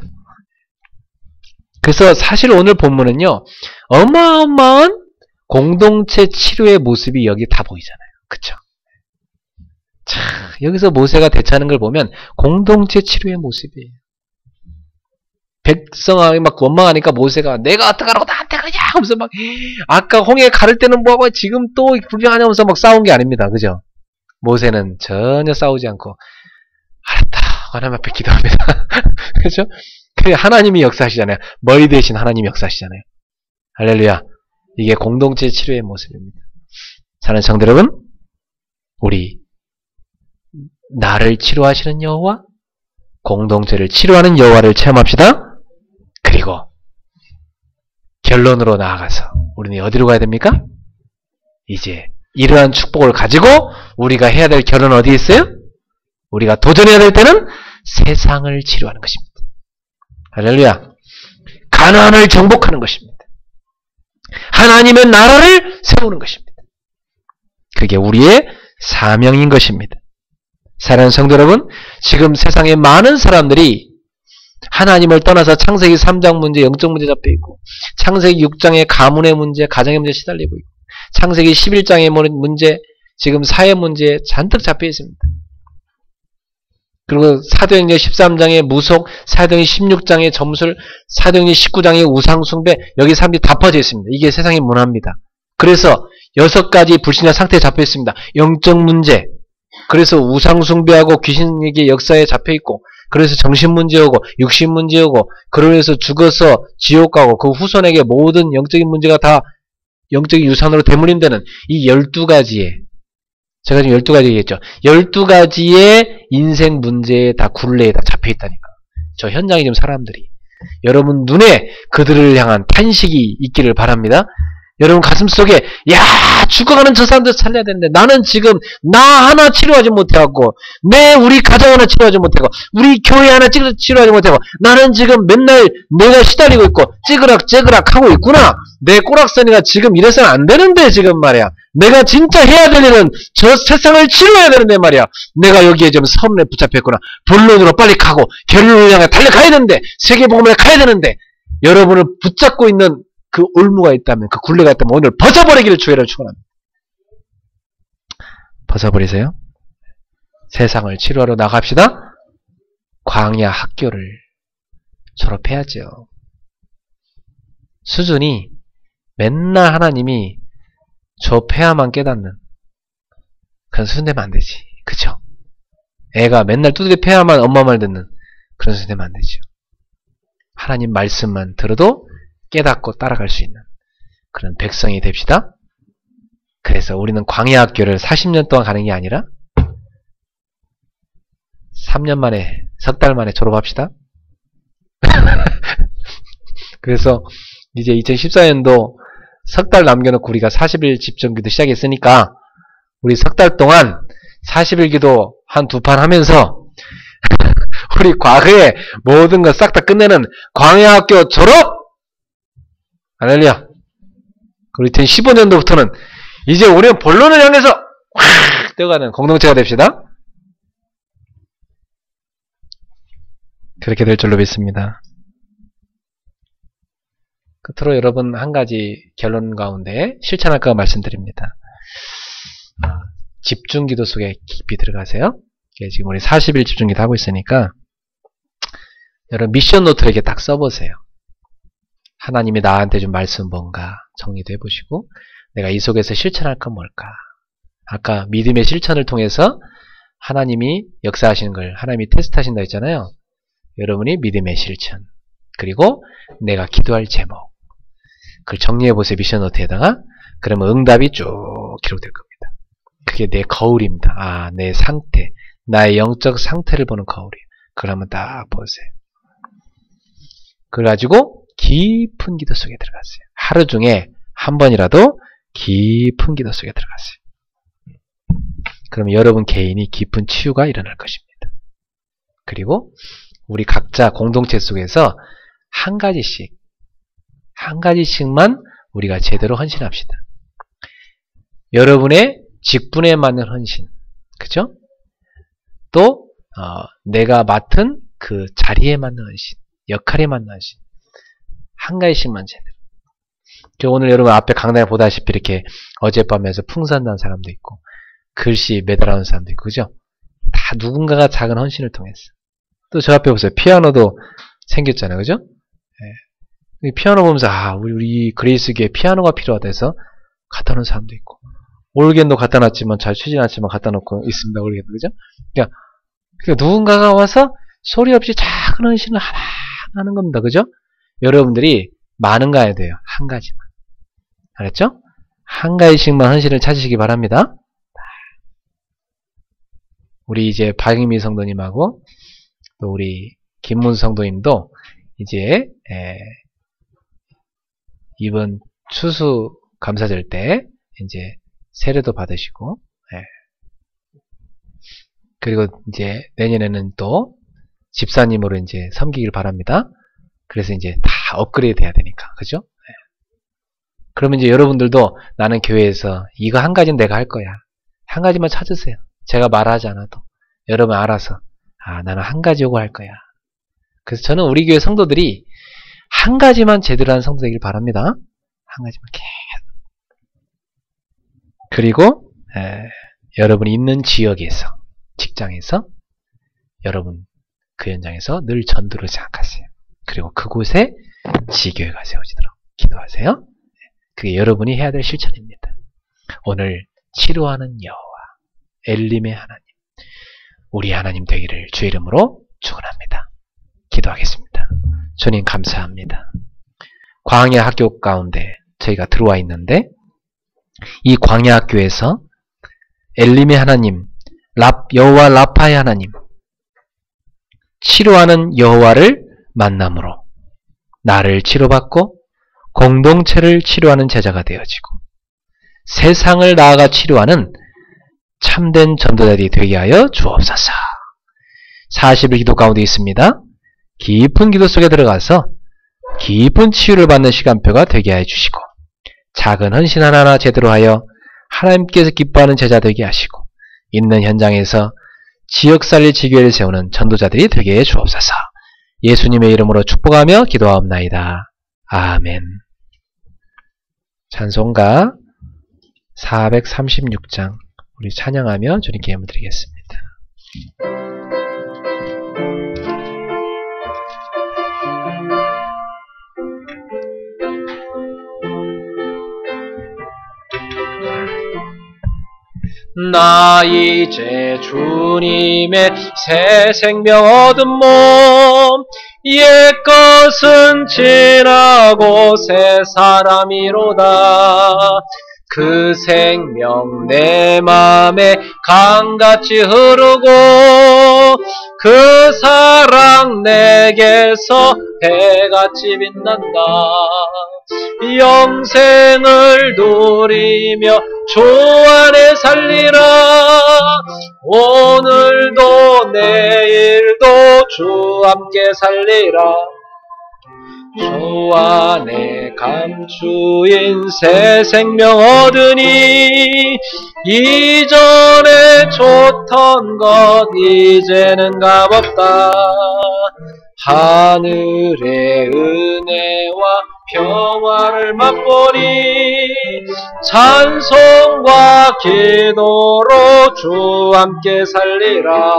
그래서 사실 오늘 본문은요, 어마어마한 공동체 치료의 모습이 여기 다 보이잖아요. 그쵸? 자, 여기서 모세가 대처하는 걸 보면 공동체 치료의 모습이에요. 백성이 막 원망하니까 모세가 내가 어떡하라고 나한테 그러냐 하면서 막 아까 홍해 가를 때는 뭐하고 지금 또 불평하냐면서 막 싸운 게 아닙니다. 그죠? 모세는 전혀 싸우지 않고 알았다. 하나님 앞에 기도합니다. 그죠? 그게 하나님이 역사하시잖아요. 머리 대신 하나님이 역사하시잖아요. 할렐루야. 이게 공동체 치료의 모습입니다. 사랑하는 성도 여러분, 우리 나를 치료하시는 여호와, 공동체를 치료하는 여호와를 체험합시다. 그리고 결론으로 나아가서 우리는 어디로 가야 됩니까? 이제 이러한 축복을 가지고 우리가 해야 될 결론은 어디에 있어요? 우리가 도전해야 될 때는 세상을 치료하는 것입니다. 할렐루야. 가나안을 정복하는 것입니다. 하나님의 나라를 세우는 것입니다. 그게 우리의 사명인 것입니다. 사랑하는 성도 여러분, 지금 세상에 많은 사람들이 하나님을 떠나서 창세기 3장 문제, 영적 문제 잡혀 있고, 창세기 6장의 가문의 문제, 가정의 문제 시달리고 있고, 창세기 11장의 문제, 지금 사회 문제에 잔뜩 잡혀 있습니다. 그리고 사도행전 13장의 무속, 사도행전 16장의 점술, 사도행전 19장의 우상숭배, 여기 사람들이 다 퍼져 있습니다. 이게 세상의 문화입니다. 그래서 6가지 불신자 상태에 잡혀 있습니다. 영적 문제, 그래서 우상숭배하고 귀신에게 역사에 잡혀 있고, 그래서 정신 문제 오고 육신 문제 오고 그로 인해서 죽어서 지옥 가고 그 후손에게 모든 영적인 문제가 다 영적인 유산으로 대물림되는 이 12가지의 제가 지금 12가지 얘기했죠. 12가지의 인생 문제에 다 굴레에 다 잡혀있다니까. 저 현장에 지금 사람들이 여러분 눈에 그들을 향한 탄식이 있기를 바랍니다. 여러분 가슴속에 야 죽어가는 저 사람들 살려야 되는데 나는 지금 나 하나 치료하지 못해갖고 우리 가정 하나 치료하지 못하고 우리 교회 하나 치료하지 못하고 나는 지금 맨날 내가 시달리고 있고 찌그락찌그락 하고 있구나. 내 꼬락서니가 지금 이래서는 안 되는데 지금 말이야. 내가 진짜 해야 될 일은 저 세상을 치료해야 되는데 말이야. 내가 여기에 좀 선에 붙잡혔구나. 본론으로 빨리 가고 결론을 향해 달려가야 되는데 세계복음에 가야 되는데 여러분을 붙잡고 있는 그 올무가 있다면, 그 굴레가 있다면 오늘 벗어버리기를 주의를 축원합니다. 벗어버리세요. 세상을 치료하러 나갑시다. 광야 학교를 졸업해야죠. 수준이 맨날 하나님이 졸업해야만 깨닫는 그런 수준 되면 안 되지. 그쵸? 애가 맨날 두드려 패야만 엄마 말 듣는 그런 수준 되면 안 되죠. 하나님 말씀만 들어도 깨닫고 따라갈 수 있는 그런 백성이 됩시다. 그래서 우리는 광야 학교를 40년 동안 가는 게 아니라 3년 만에, 석 달 만에 졸업합시다. 그래서 이제 2014년도 석 달 남겨놓고 우리가 40일 집중기도 시작했으니까 우리 석 달 동안 40일 기도 한 2판 하면서 우리 과거에 모든 거 싹 다 끝내는 광야 학교 졸업! 할렐루야. 우리 2015년도부터는 이제 우리는 본론을 향해서 확 뛰어가는 공동체가 됩시다. 그렇게 될 줄로 믿습니다. 끝으로 여러분 한 가지 결론 가운데 실천할 거 말씀드립니다. 집중기도 속에 깊이 들어가세요. 지금 우리 40일 집중기도 하고 있으니까 여러분 미션 노트를 이렇게 딱 써보세요. 하나님이 나한테 준 말씀 뭔가 정리도 해보시고 내가 이 속에서 실천할 건 뭘까. 아까 믿음의 실천을 통해서 하나님이 역사하시는 걸 하나님이 테스트하신다 했잖아요. 여러분이 믿음의 실천 그리고 내가 기도할 제목 그걸 정리해보세요. 미션 노트에다가. 그러면 응답이 쭉 기록될 겁니다. 그게 내 거울입니다. 내 상태 나의 영적 상태를 보는 거울이에요. 그걸 한번 딱 보세요. 그래가지고 깊은 기도 속에 들어갔어요. 하루 중에 한 번이라도 깊은 기도 속에 들어갔어요. 그러면 여러분 개인이 깊은 치유가 일어날 것입니다. 그리고 우리 각자 공동체 속에서 한 가지씩만 우리가 제대로 헌신합시다. 여러분의 직분에 맞는 헌신, 그죠? 또 내가 맡은 그 자리에 맞는 헌신, 역할에 맞는 헌신. 한 가지씩만 제대로. 오늘 여러분 앞에 강단에 보다시피 이렇게 어젯밤에서 풍선 난 사람도 있고 글씨 매달아온 사람도 있고 그죠? 다 누군가가 작은 헌신을 통해서. 또 저 앞에 보세요. 피아노도 생겼잖아요. 그죠? 네. 피아노 보면서 우리 그레이스교에 피아노가 필요하다 해서 갖다 놓은 사람도 있고 올겐도 갖다 놨지만 잘 치진 않지만 갖다 놓고 있습니다. 올겐도 그죠? 그러니까 누군가가 와서 소리 없이 작은 헌신을 하나 하는 겁니다. 그죠? 여러분들이 많은 거 해야 돼요. 한 가지만. 알았죠? 한 가지씩만 헌신을 찾으시기 바랍니다. 우리 이제 박익미 성도님하고 또 우리 김문 성도님도 이제 이번 추수 감사절 때 이제 세례도 받으시고 그리고 이제 내년에는 또 집사님으로 이제 섬기길 바랍니다. 그래서 이제 다 업그레이드 해야 되니까. 그죠? 그러면 이제 여러분들도 나는 교회에서 이거 한 가지는 내가 할 거야. 한 가지만 찾으세요. 제가 말하지 않아도. 여러분 알아서. 나는 한 가지 요거 할 거야. 그래서 저는 우리 교회 성도들이 한 가지만 제대로 한 성도 되길 바랍니다. 한 가지만 계속. 그리고 여러분이 있는 지역에서, 직장에서, 여러분 그 현장에서 늘 전도를 생각하세요. 그리고 그곳에 지교회 가서 오시도록 기도하세요. 그게 여러분이 해야 될 실천입니다. 오늘 치료하는 여호와 엘림의 하나님 우리 하나님 되기를 주의 이름으로 축원합니다. 기도하겠습니다. 주님 감사합니다. 광야 학교 가운데 저희가 들어와 있는데 이 광야 학교에서 엘림의 하나님, 여호와 라파의 하나님, 치료하는 여호와를 만남으로 나를 치료받고 공동체를 치료하는 제자가 되어지고 세상을 나아가 치료하는 참된 전도자들이 되게 하여 주옵소서. 40일 기도 가운데 있습니다. 깊은 기도 속에 들어가서 깊은 치유를 받는 시간표가 되게 하여 주시고 작은 헌신 하나하나 제대로 하여 하나님께서 기뻐하는 제자 되게 하시고 있는 현장에서 지역 살릴 지교회를 세우는 전도자들이 되게 해 주옵소서. 예수님의 이름으로 축복하며 기도하옵나이다. 아멘. 찬송가 436장 우리 찬양하며 주님께 예물 드리겠습니다. 나 이제 주님의 새 생명 얻은 몸 옛것은 지나고 새 사람이로다. 그 생명 내 맘에 강같이 흐르고 그 사랑 내게서 해같이 빛난다. 영생을 누리며 주 안에 살리라. 오늘도 내일도 주 함께 살리라. 주 안에 감추인 새 생명 얻으니 이전에 좋던 것 이제는 값없다. 하늘의 은혜와 평화를 맛보니 찬송과 기도로 주 함께 살리라.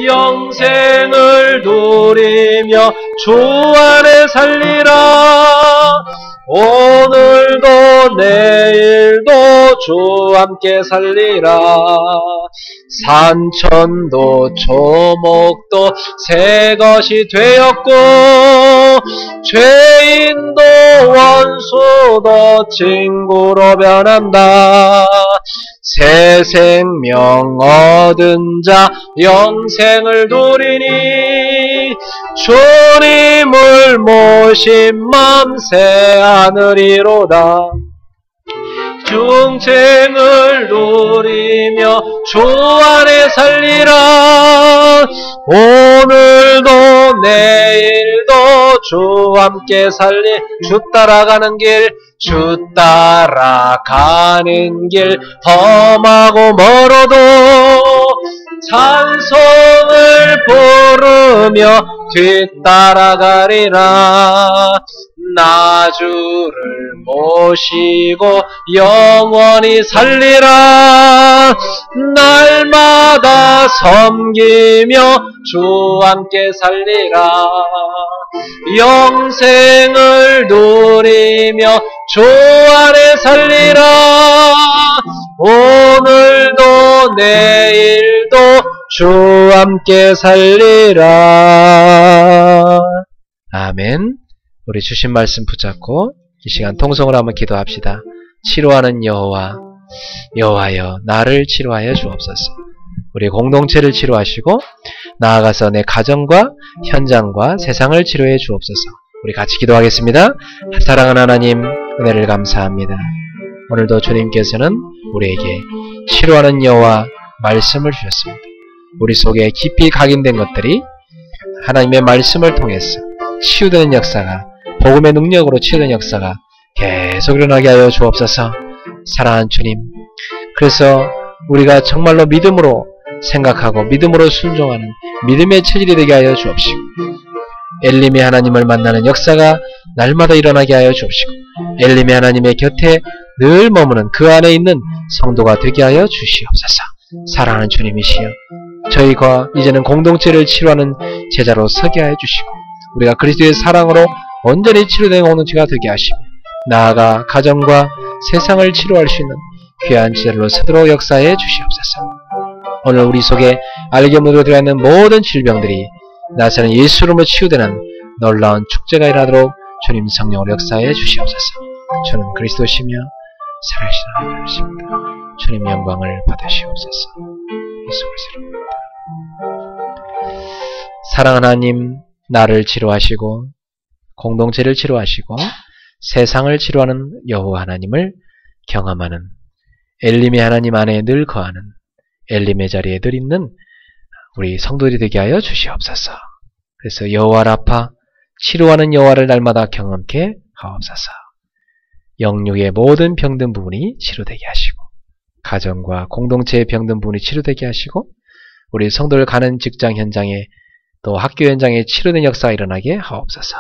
영생을 누리며 주 안에 살리라. 오늘도 내일도 주 함께 살리라. 산천도 초목도 새 것이 되었고 죄인도 원수도 친구로 변한다. 새 생명 얻은 자 영생을 누리니 주님을 모신 맘 새 하늘이로다. 중생을 누리며 주 안에 살리라. 오늘도 내일도 주 함께 살리. 주 따라가는 길, 주 따라가는 길 험하고 멀어도 찬송을 부르며 뒤따라가리라. 나 주를 모시고 영원히 살리라. 날마다 섬기며 주 함께 살리라. 영생을 누리며 주 안에 살리라. 오늘도 내일도 주 함께 살리라. 아멘. 우리 주신 말씀 붙잡고 이 시간 통성으로 한번 기도합시다. 치료하는 여호와, 여호와여 나를 치료하여 주옵소서. 우리 공동체를 치료하시고 나아가서 내 가정과 현장과 세상을 치료해 주옵소서. 우리 같이 기도하겠습니다. 사랑하는 하나님, 은혜를 감사합니다. 오늘도 주님께서는 우리에게 치료하는 여호와 말씀을 주셨습니다. 우리 속에 깊이 각인된 것들이 하나님의 말씀을 통해서 치유되는 역사가, 복음의 능력으로 치유되는 역사가 계속 일어나게 하여 주옵소서. 사랑하는 주님, 그래서 우리가 정말로 믿음으로 생각하고 믿음으로 순종하는 믿음의 체질이 되게 하여 주옵시고, 엘림의 하나님을 만나는 역사가 날마다 일어나게 하여 주옵시고, 엘림의 하나님의 곁에 늘 머무는 그 안에 있는 성도가 되게 하여 주시옵소서. 사랑하는 주님이시여, 저희가 이제는 공동체를 치료하는 제자로 서게 하여 주시고, 우리가 그리스도의 사랑으로 온전히 치료된 공동체가 되게 하시며, 나아가 가정과 세상을 치료할 수 있는 귀한 제자로 서도록 역사해 주시옵소서. 오늘 우리 속에 알게 묻어 들어있는 모든 질병들이 나사렛 예수 이름으로 치유되는 놀라운 축제가 일어나도록 주님 성령으로 역사해 주시옵소서. 주는 그리스도시며 살아계신 하나님이십니다. 주님 영광을 받으시옵소서. 예수 그리스도 이름입니다. 사랑하는 하나님, 나를 치료하시고 공동체를 치료하시고 세상을 치료하는 여호와 하나님을 경험하는 엘림의 하나님 안에 늘 거하는 엘림의 자리에 늘 있는 우리 성도들이 되게 하여 주시옵소서. 그래서 여호와 라파, 치료하는 여호와를 날마다 경험케 하옵소서. 영육의 모든 병든 부분이 치료되게 하시고 가정과 공동체의 병든 부분이 치료되게 하시고 우리 성도들 가는 직장 현장에 또 학교 현장에 치료된 역사가 일어나게 하옵소서.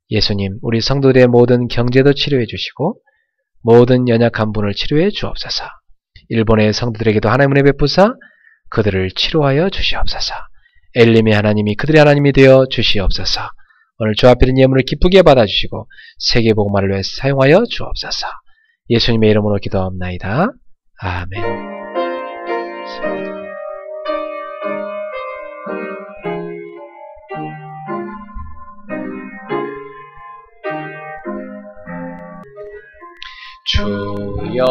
예수님, 우리 성도들의 모든 경제도 치료해 주시고 모든 연약한 분을 치료해 주옵소서. 일본의 성도들에게도 하나님의 은혜 베푸사 그들을 치료하여 주시옵소서. 엘림의 하나님이 그들의 하나님이 되어 주시옵소서. 오늘 주 앞에 있는 예물을 기쁘게 받아주시고 세계복음화를 위해 사용하여 주옵소서. 예수님의 이름으로 기도하옵나이다. 아멘. 주여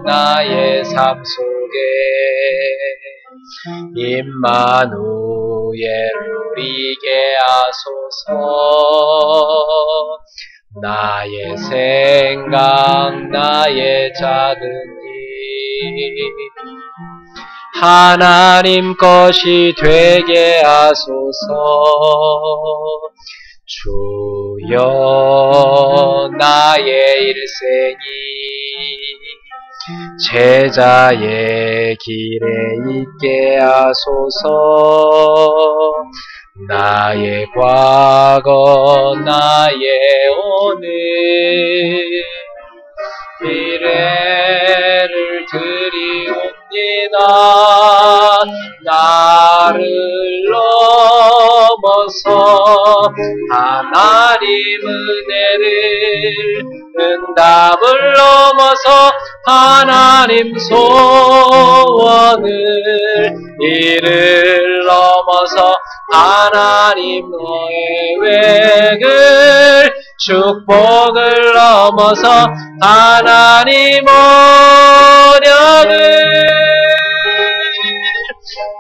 나의 삶 속에 임마누엘을 누리게 하소서. 나의 생각 나의 작은 일 하나님 것이 되게 하소서. 주여 나의 일생이 제자의 길에 있게 하소서. 나의 과거 나의 오늘 미래를 드리옵니다. 나를 넘어서 하나님 은혜를 응답을 넘어서 하나님 소원을 이를 넘어서 하나님 너의 계획을 축복을 넘어서 하나님 언약을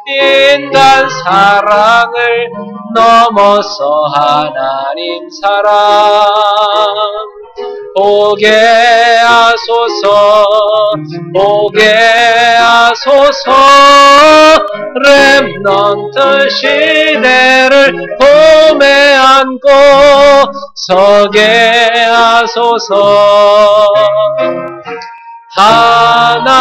인간 사랑을 넘어서 하나님 사랑 보게 하소서. 보게 하소서. 렘넌트 시대를 봄에 안고 서게 하소서. 하나님께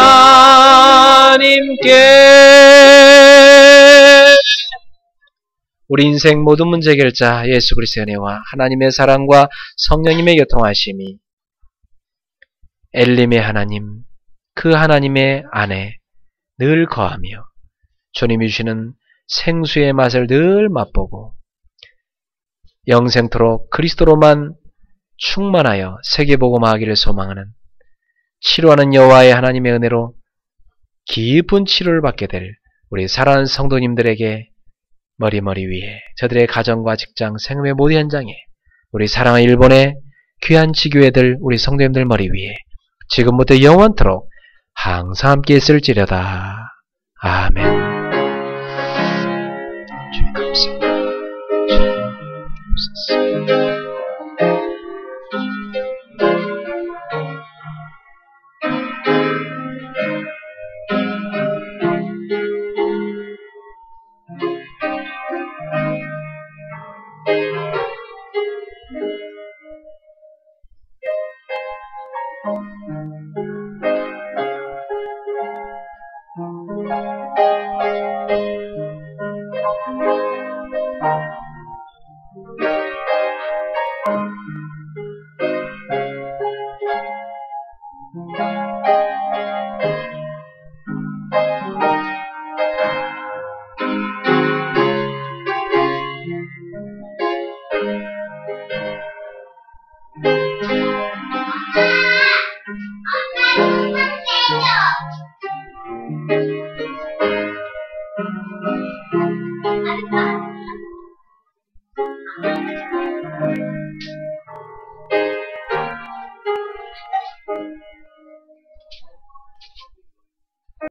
우리 인생 모든 문제 해결자 예수 그리스도의 은혜와 하나님의 사랑과 성령님의 교통하심이 엘림의 하나님, 그 하나님의 안에 늘 거하며 주님이 주시는 생수의 맛을 늘 맛보고 영생토록 그리스도로만 충만하여 세계복음화하기를 소망하는 치료하는 여호와의 하나님의 은혜로 깊은 치료를 받게 될 우리 사랑하는 성도님들에게 머리 위에 저들의 가정과 직장, 생업의 모든 현장에 우리 사랑하는 일본의 귀한 지교회들 우리 성도님들 머리 위에 지금부터 영원토록 항상 함께 있을지려다. 아멘.